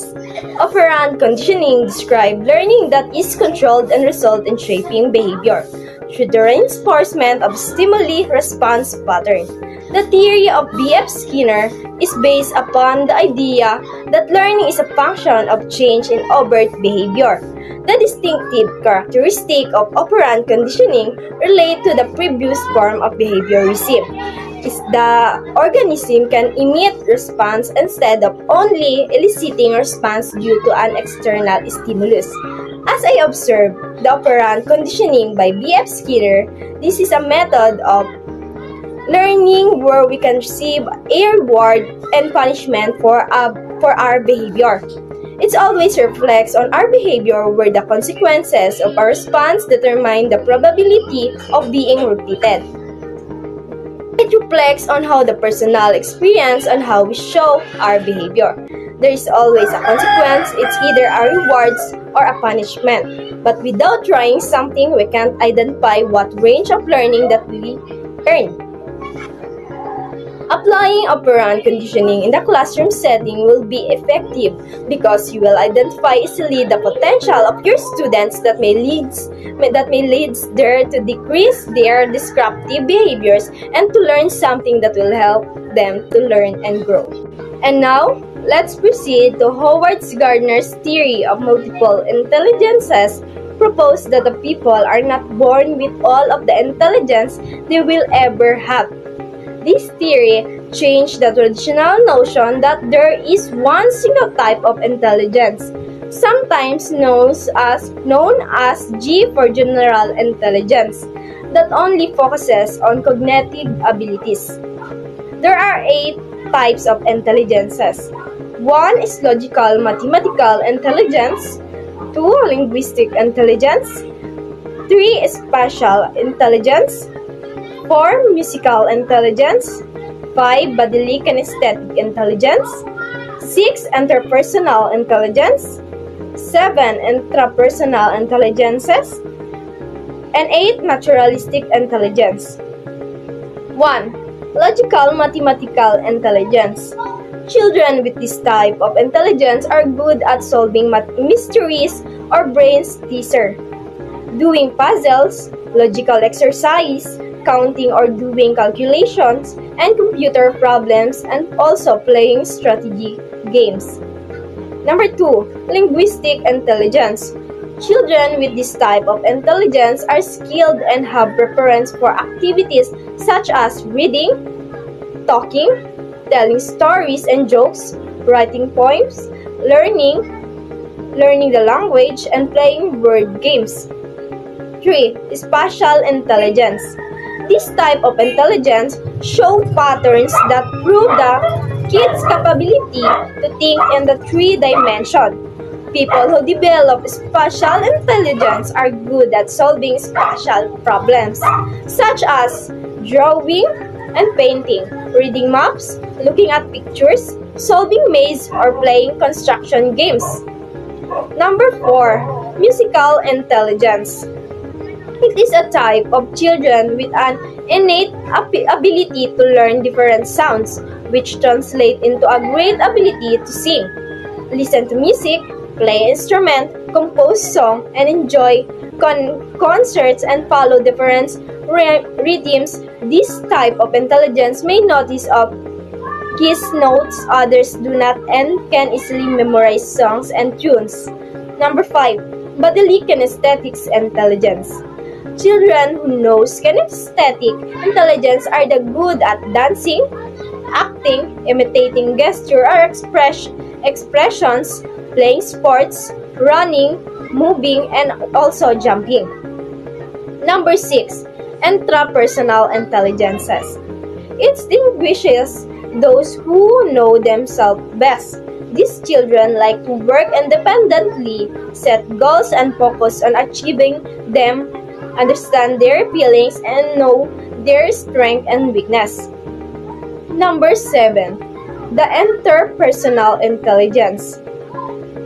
Operant conditioning describes learning that is controlled and results in shaping behavior through the reinforcement of stimuli-response pattern. The theory of B.F. Skinner is based upon the idea that learning is a function of change in overt behavior. The distinctive characteristic of operant conditioning relate to the previous form of behavior received. Is the organism can emit response instead of only eliciting response due to an external stimulus. As I observed the operant conditioning by B.F. Skinner, this is a method of learning where we can receive a reward and punishment for our behavior. It always reflects on our behavior where the consequences of our response determine the probability of being repeated. It reflects on how the personal experience on how we show our behavior. There is always a consequence, it's either a reward or a punishment. But without trying something, we can't identify what range of learning that we earn. Applying operant conditioning in the classroom setting will be effective because you will identify easily the potential of your students that may lead there to decrease their disruptive behaviors and to learn something that will help them to learn and grow. And now, let's proceed to Howard Gardner's theory of multiple intelligences. Propose that the people are not born with all of the intelligence they will ever have. This theory changed the traditional notion that there is one single type of intelligence, sometimes known as G for general intelligence, that only focuses on cognitive abilities. There are 8 types of intelligences. 1 is logical mathematical intelligence, 2 linguistic intelligence, 3 is spatial intelligence, 4 musical intelligence, 5 bodily kinesthetic intelligence, 6 interpersonal intelligence, 7 intrapersonal intelligences, and 8 naturalistic intelligence. 1. Logical mathematical intelligence. Children with this type of intelligence are good at solving mysteries or brain teaser, doing puzzles, logical exercise, counting or doing calculations, and computer problems, and also playing strategy games. Number 2. Linguistic intelligence. Children with this type of intelligence are skilled and have preference for activities such as reading, talking, telling stories and jokes, writing poems, learning the language, and playing word games. 3. Spatial intelligence. This type of intelligence shows patterns that prove the kid's capability to think in the 3 dimensions. People who develop spatial intelligence are good at solving spatial problems, such as drawing and painting, reading maps, looking at pictures, solving maze, or playing construction games. Number 4. Musical intelligence. It is a type of children with an innate ability to learn different sounds, which translate into a great ability to sing, listen to music, play instrument, compose song, and enjoy concerts and follow different rhythms. This type of intelligence may notice of keys notes others do not and can easily memorize songs and tunes. Number 5. Bodily kinesthetics intelligence. Children who know kinesthetic intelligence are the good at dancing, acting, imitating gesture or expressions, playing sports, running, moving, and also jumping. Number 6. Intrapersonal intelligences. It distinguishes those who know themselves best. These children like to work independently, set goals and focus on achieving them, understand their feelings, and know their strength and weakness. Number 7. The interpersonal intelligence.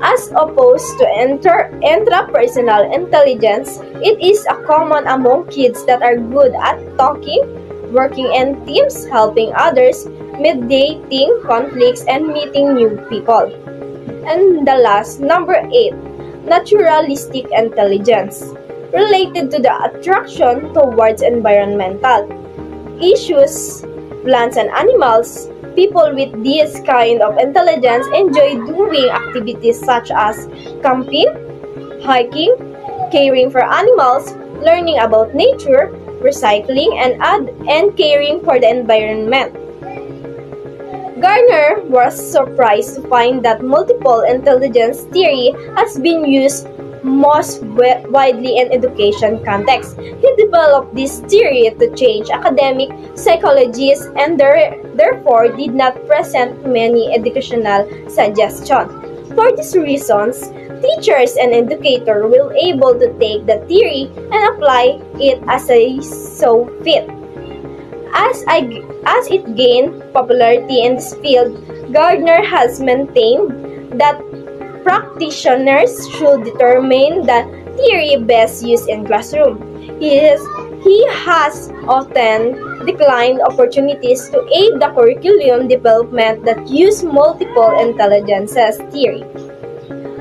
As opposed to intrapersonal intelligence, it is a common among kids that are good at talking, working in teams, helping others, mediating conflicts, and meeting new people. And the last, number 8, naturalistic intelligence, related to the attraction towards environmental issues, plants and animals. People with this kind of intelligence enjoy doing activities such as camping, hiking, caring for animals, learning about nature, recycling, and caring for the environment. Gardner was surprised to find that multiple intelligence theory has been used most widely in education contexts. He developed this theory to change academic psychologies and therefore did not present many educational suggestions. For these reasons, teachers and educators will able to take the theory and apply it as they so fit. As it gained popularity in this field, Gardner has maintained that practitioners should determine the theory best used in classroom. He has often declined opportunities to aid the curriculum development that use multiple intelligences theory,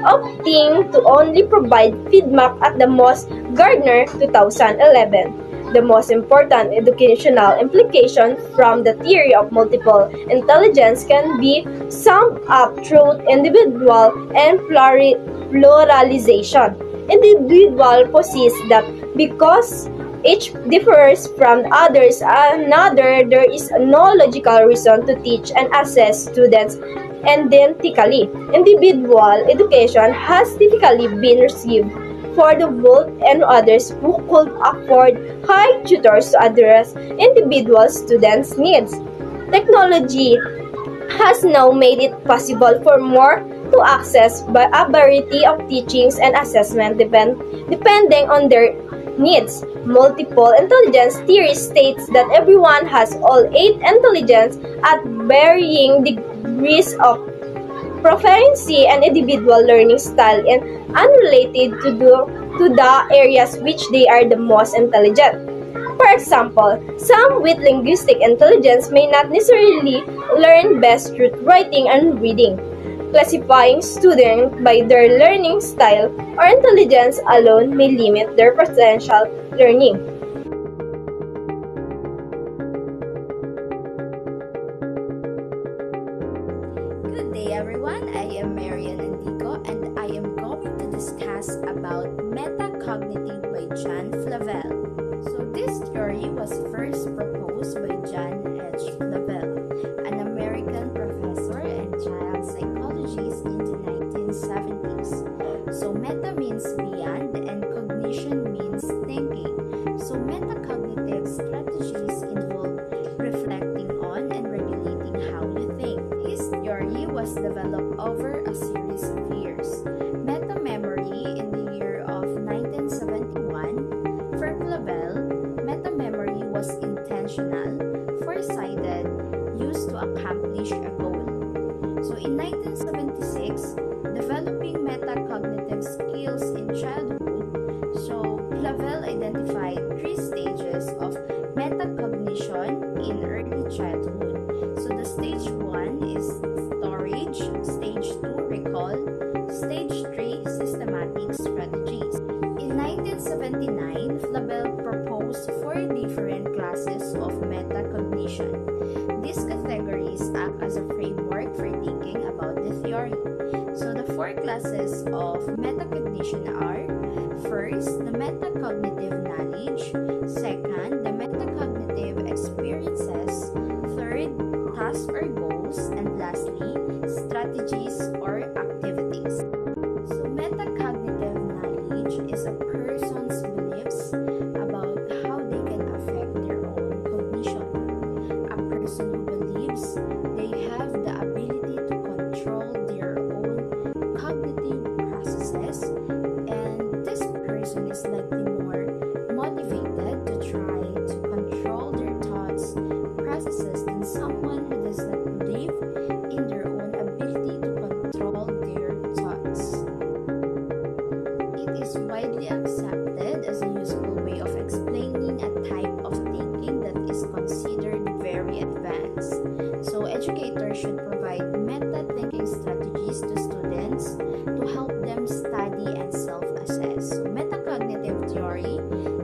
opting to only provide feedback at the most. Gardner 2011. The most important educational implication from the theory of multiple intelligence can be summed up through individual and pluralization. Individual possesses that because each differs from another, there is no logical reason to teach and assess students identically. Individual education has typically been received for the wealth and others who could afford high tutors to address individual students' needs. Technology has now made it possible for more to access by a variety of teachings and assessment depending on their needs. Multiple intelligence theory states that everyone has all 8 intelligence at varying degrees of proficiency and individual learning style and unrelated to the areas which they are the most intelligent. For example, some with linguistic intelligence may not necessarily learn best through writing and reading. Classifying students by their learning style or intelligence alone may limit their potential learning. Good day everyone, I am Marian Andico and I am going to discuss about metacognitive by John Flavel. So this theory was first proposed by John H. Flavel, an American professor and child psychologist in the 1970s. So meta means beyond and cognition means thinking. So metacognitive strategies involve reflecting on and regulating how you think. This theory was developed over a series of years. accomplish a goal. So in 1976, developing metacognitive skills in childhood, so Flavel identified 3 stages of metacognition in early childhood. So the stage 1 is storage, stage 2 recall, stage 3 systematic strategies. In 1979, Flavel proposed 4 different classes of metacognition. These categories act as a framework for thinking about the theory. So the 4 classes of metacognition are: first, the metacognitive knowledge; second, the metacognitive experiences; third, tasks or goals; and lastly, strategies or activities. So metacognitive knowledge is a person's beliefs about how they can affect their own cognition. A person who believes they have the ability to control their own cognitive processes, and this person is likely more motivated to try to control their thoughts processes than someone who does not believe in their own ability to control their thoughts. It is widely accepted as a useful way of explaining a type of thinking that is considered very advanced. So educators should provide meta-thinking strategies to students to help them study and self-assess. So metacognitive theory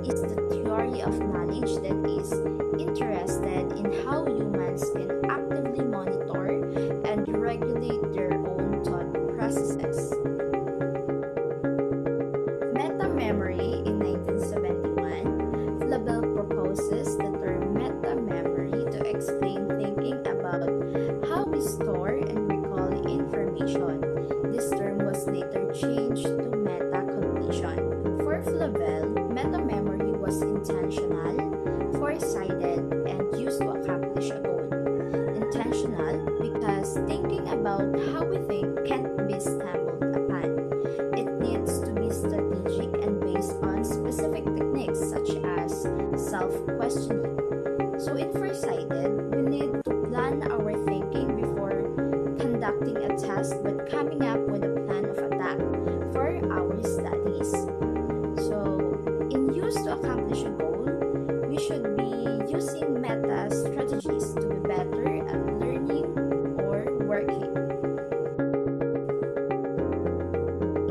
is the theory of knowledge that is interested in how humans can actively monitor and regulate their own thought processes. Meta-memory in 1971, Flavel proposes the term meta-memory to explain thinking about how we store and recall information. This term was later changed to metacognition. For Flavel, meta-memory was intentional, foresighted, and used to accomplish a goal. Intentional because thinking about how we think can't be stumbled upon. It needs to be strategic and based on specific techniques such as self-questioning. So in foresighted, we need to plan our thinking before conducting a test but coming up with a plan of attack for our studies. So in use to accomplish a goal, we should be using meta strategies to be better at learning or working.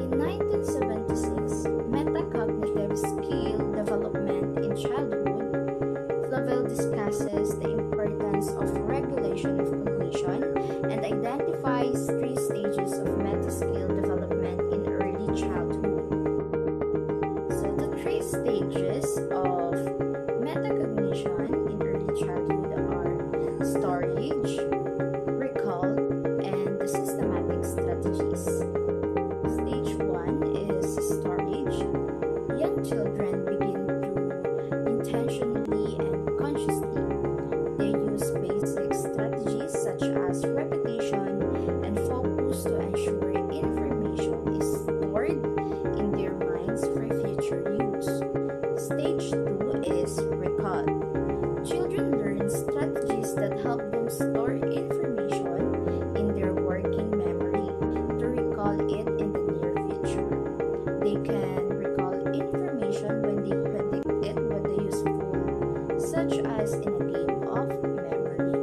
In 1976, metacognitive skill development in childhood, Flavel discusses the importance of regulation of cognition and identifies 3 stages of meta skill development in early childhood. So the 3 stages of metacognition in early childhood are storage, recall, and the systematic strategies. Stage 1 is storage. Young children begin to intentionally and consciously. They use basic strategies such as repetition and focus to ensure information is stored in their minds for future use. Stage 2 is recall. Children learn strategies that help them store information in their working memory to recall it in the near future. They can recall information when they predict it with the useful, such as in a game of memory.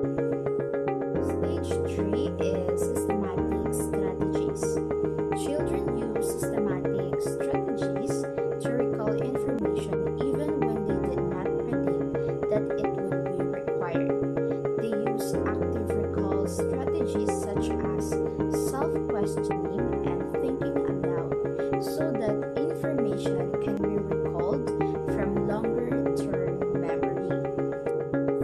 Stage 3 is systematic strategies. Children use systematic strategies to recall information even when they did not predict that it would be required. They use active recall strategies such as self-questioning and thinking aloud so that information can be recalled from longer-term memory.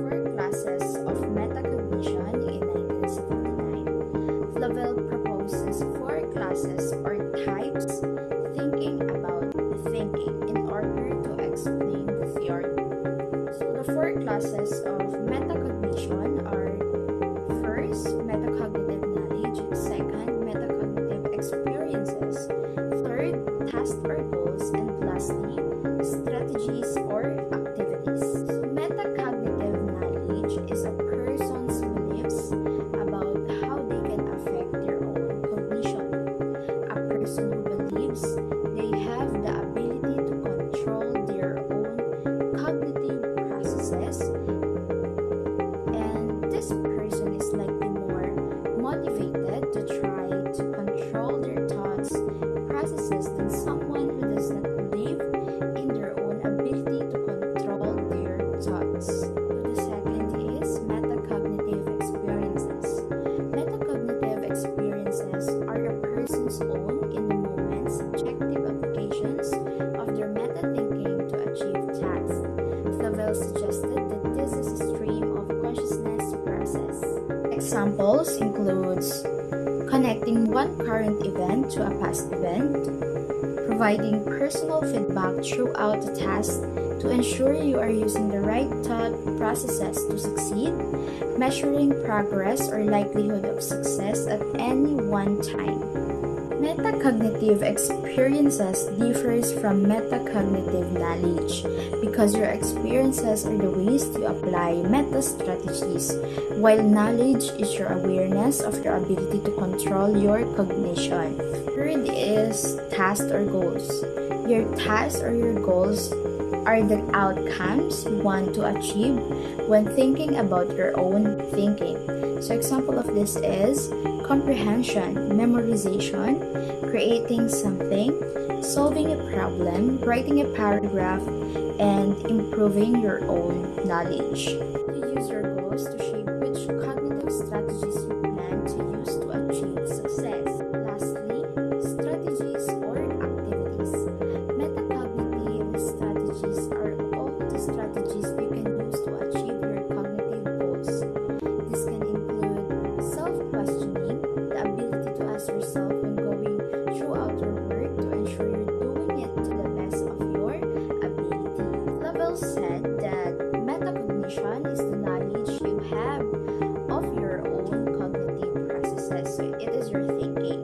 4 classes of metacognition in 1979. Flavel proposes 4 classes or types thinking about thinking in order to explain the theory. So the 4 classes of metacognition are: first, metacognitive knowledge; second, metacognitive experiences; third, tasks or goals; and lastly, strategies or activities. So metacognitive knowledge is a person's beliefs about this person is likely more motivated to try to control their thoughts processes than someone who does not believe in their own ability to control their thoughts. The second is metacognitive experiences. Metacognitive experiences are a person's own in the moment subjective applications of their meta thinking to achieve tasks. Flavel suggested that this is a stream of consciousness process. Examples includes connecting one current event to a past event, providing personal feedback throughout the task to ensure you are using the right thought processes to succeed, measuring progress or likelihood of success at any one time. Metacognitive experiences differs from metacognitive knowledge because your experiences are the ways to apply meta strategies, while knowledge is your awareness of your ability to control your cognition. Third is tasks or goals. Your tasks or your goals are the outcomes you want to achieve when thinking about your own thinking. So example of this is comprehension, memorization, creating something, solving a problem, writing a paragraph, and improving your own knowledge. You use your goals to shape which cognitive strategies you plan to use to achieve success. Lastly, strategies or activities. Metacognitive strategies are all the strategies you can use to achieve your cognitive goals. This can include self-questioning, the ability to ask yourself when going throughout your work to ensure you're doing it to the best of your ability. Flavel said that metacognition is the knowledge you have of your own cognitive processes. So it is your thinking.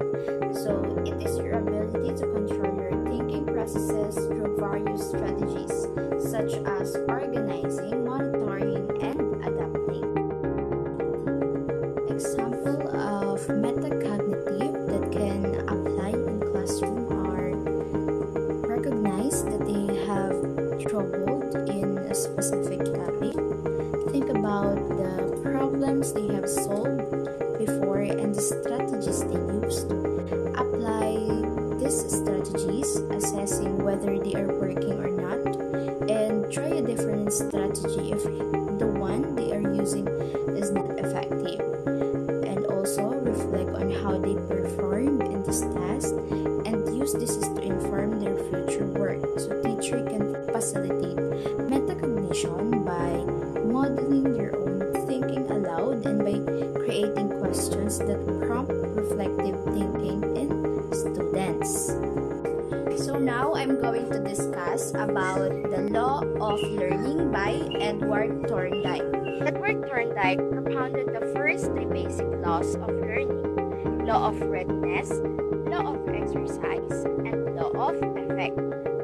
So it is your ability to control your thinking processes through various strategies such as organizing, monitoring, and adapting. Example of metacognitive that can apply in classroom are recognize that they have troubled in a specific topic, think about the problems they have solved before and the strategies they used, apply these strategies, assessing whether they are working or not, and try a different strategy if the one they are using is not effective, and also reflect on how they performed in this task and use this to inform their future work. So teacher can facilitate metacognition by modeling their own thinking aloud and by creating questions that prompt reflective thinking in students. So now I'm going to discuss about the law of learning by Edward Thorndike. Edward Thorndike propounded the first three basic laws of learning: law of readiness, law of exercise, and law of effect.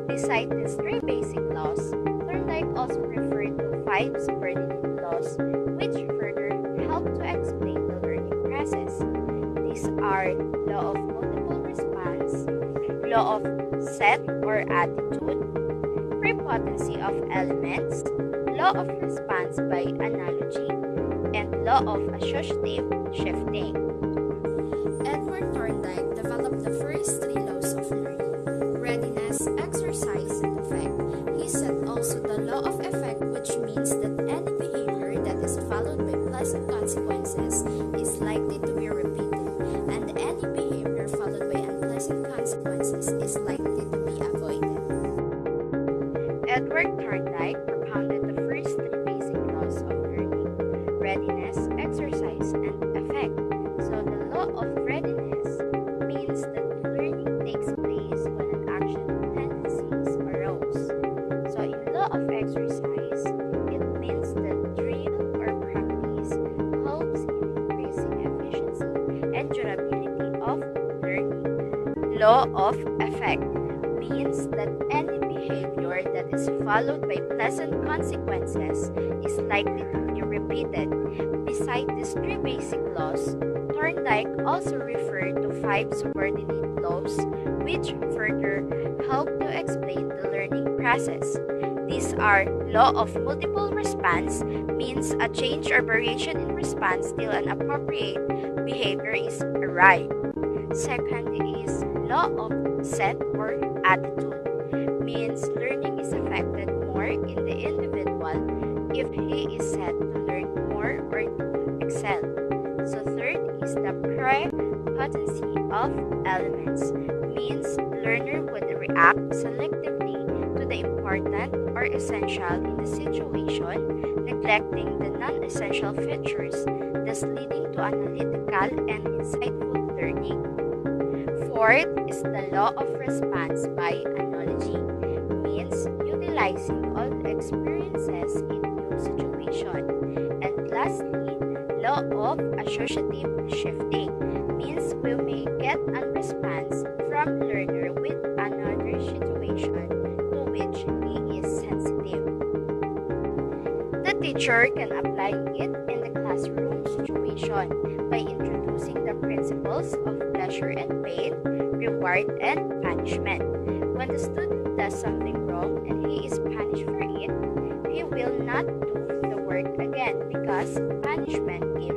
Besides these three basic laws, Thorndike also referred to 5 subordinate laws which further help to explain the learning process. These are law of multiple response, law of set or attitude, prepotency of elements, law of response by analogy, and law of associative shifting. Edward Thorndike developed the first 3 laws of learning: readiness, exercise, and effect. He set also the law of effect, which means that any behavior that is followed by pleasant consequences is likely to be repeated, and any behavior followed by unpleasant consequences is likely to be avoided. Edward Thorndike propounded the first 3 basic laws of learning: readiness, exercise, and effect. So the law of readiness means that learning takes place when an action tendencies arose. So in law of exercise, it means that drill or practice helps in increasing efficiency and durability of learning. Law of effect means that any behavior that is followed by pleasant consequences is likely to be repeated. Besides these 3 basic laws, Thorndike also referred to 5 subordinate laws which further help to explain the learning process. These are law of multiple response, means a change or variation in response till an appropriate behavior is arrived. Second is law of set or attitude, means learning is affected more in the individual if he is set to learn more or to excel. So third is the prepotency of elements, means learner would react selectively to the important or essential in the situation, neglecting the non-essential features, thus leading to analytical and insightful learning. Fourth is the law of response by analogy, means utilizing all experiences in new situation. And lastly, law of associative shifting, means we may get a response from learner with another situation to which he is sensitive. The teacher can apply it in the classroom situation by introducing the principles of pleasure and pain, reward and punishment. When the student does something wrong and he is punished for it, he will not do the work again because punishment gives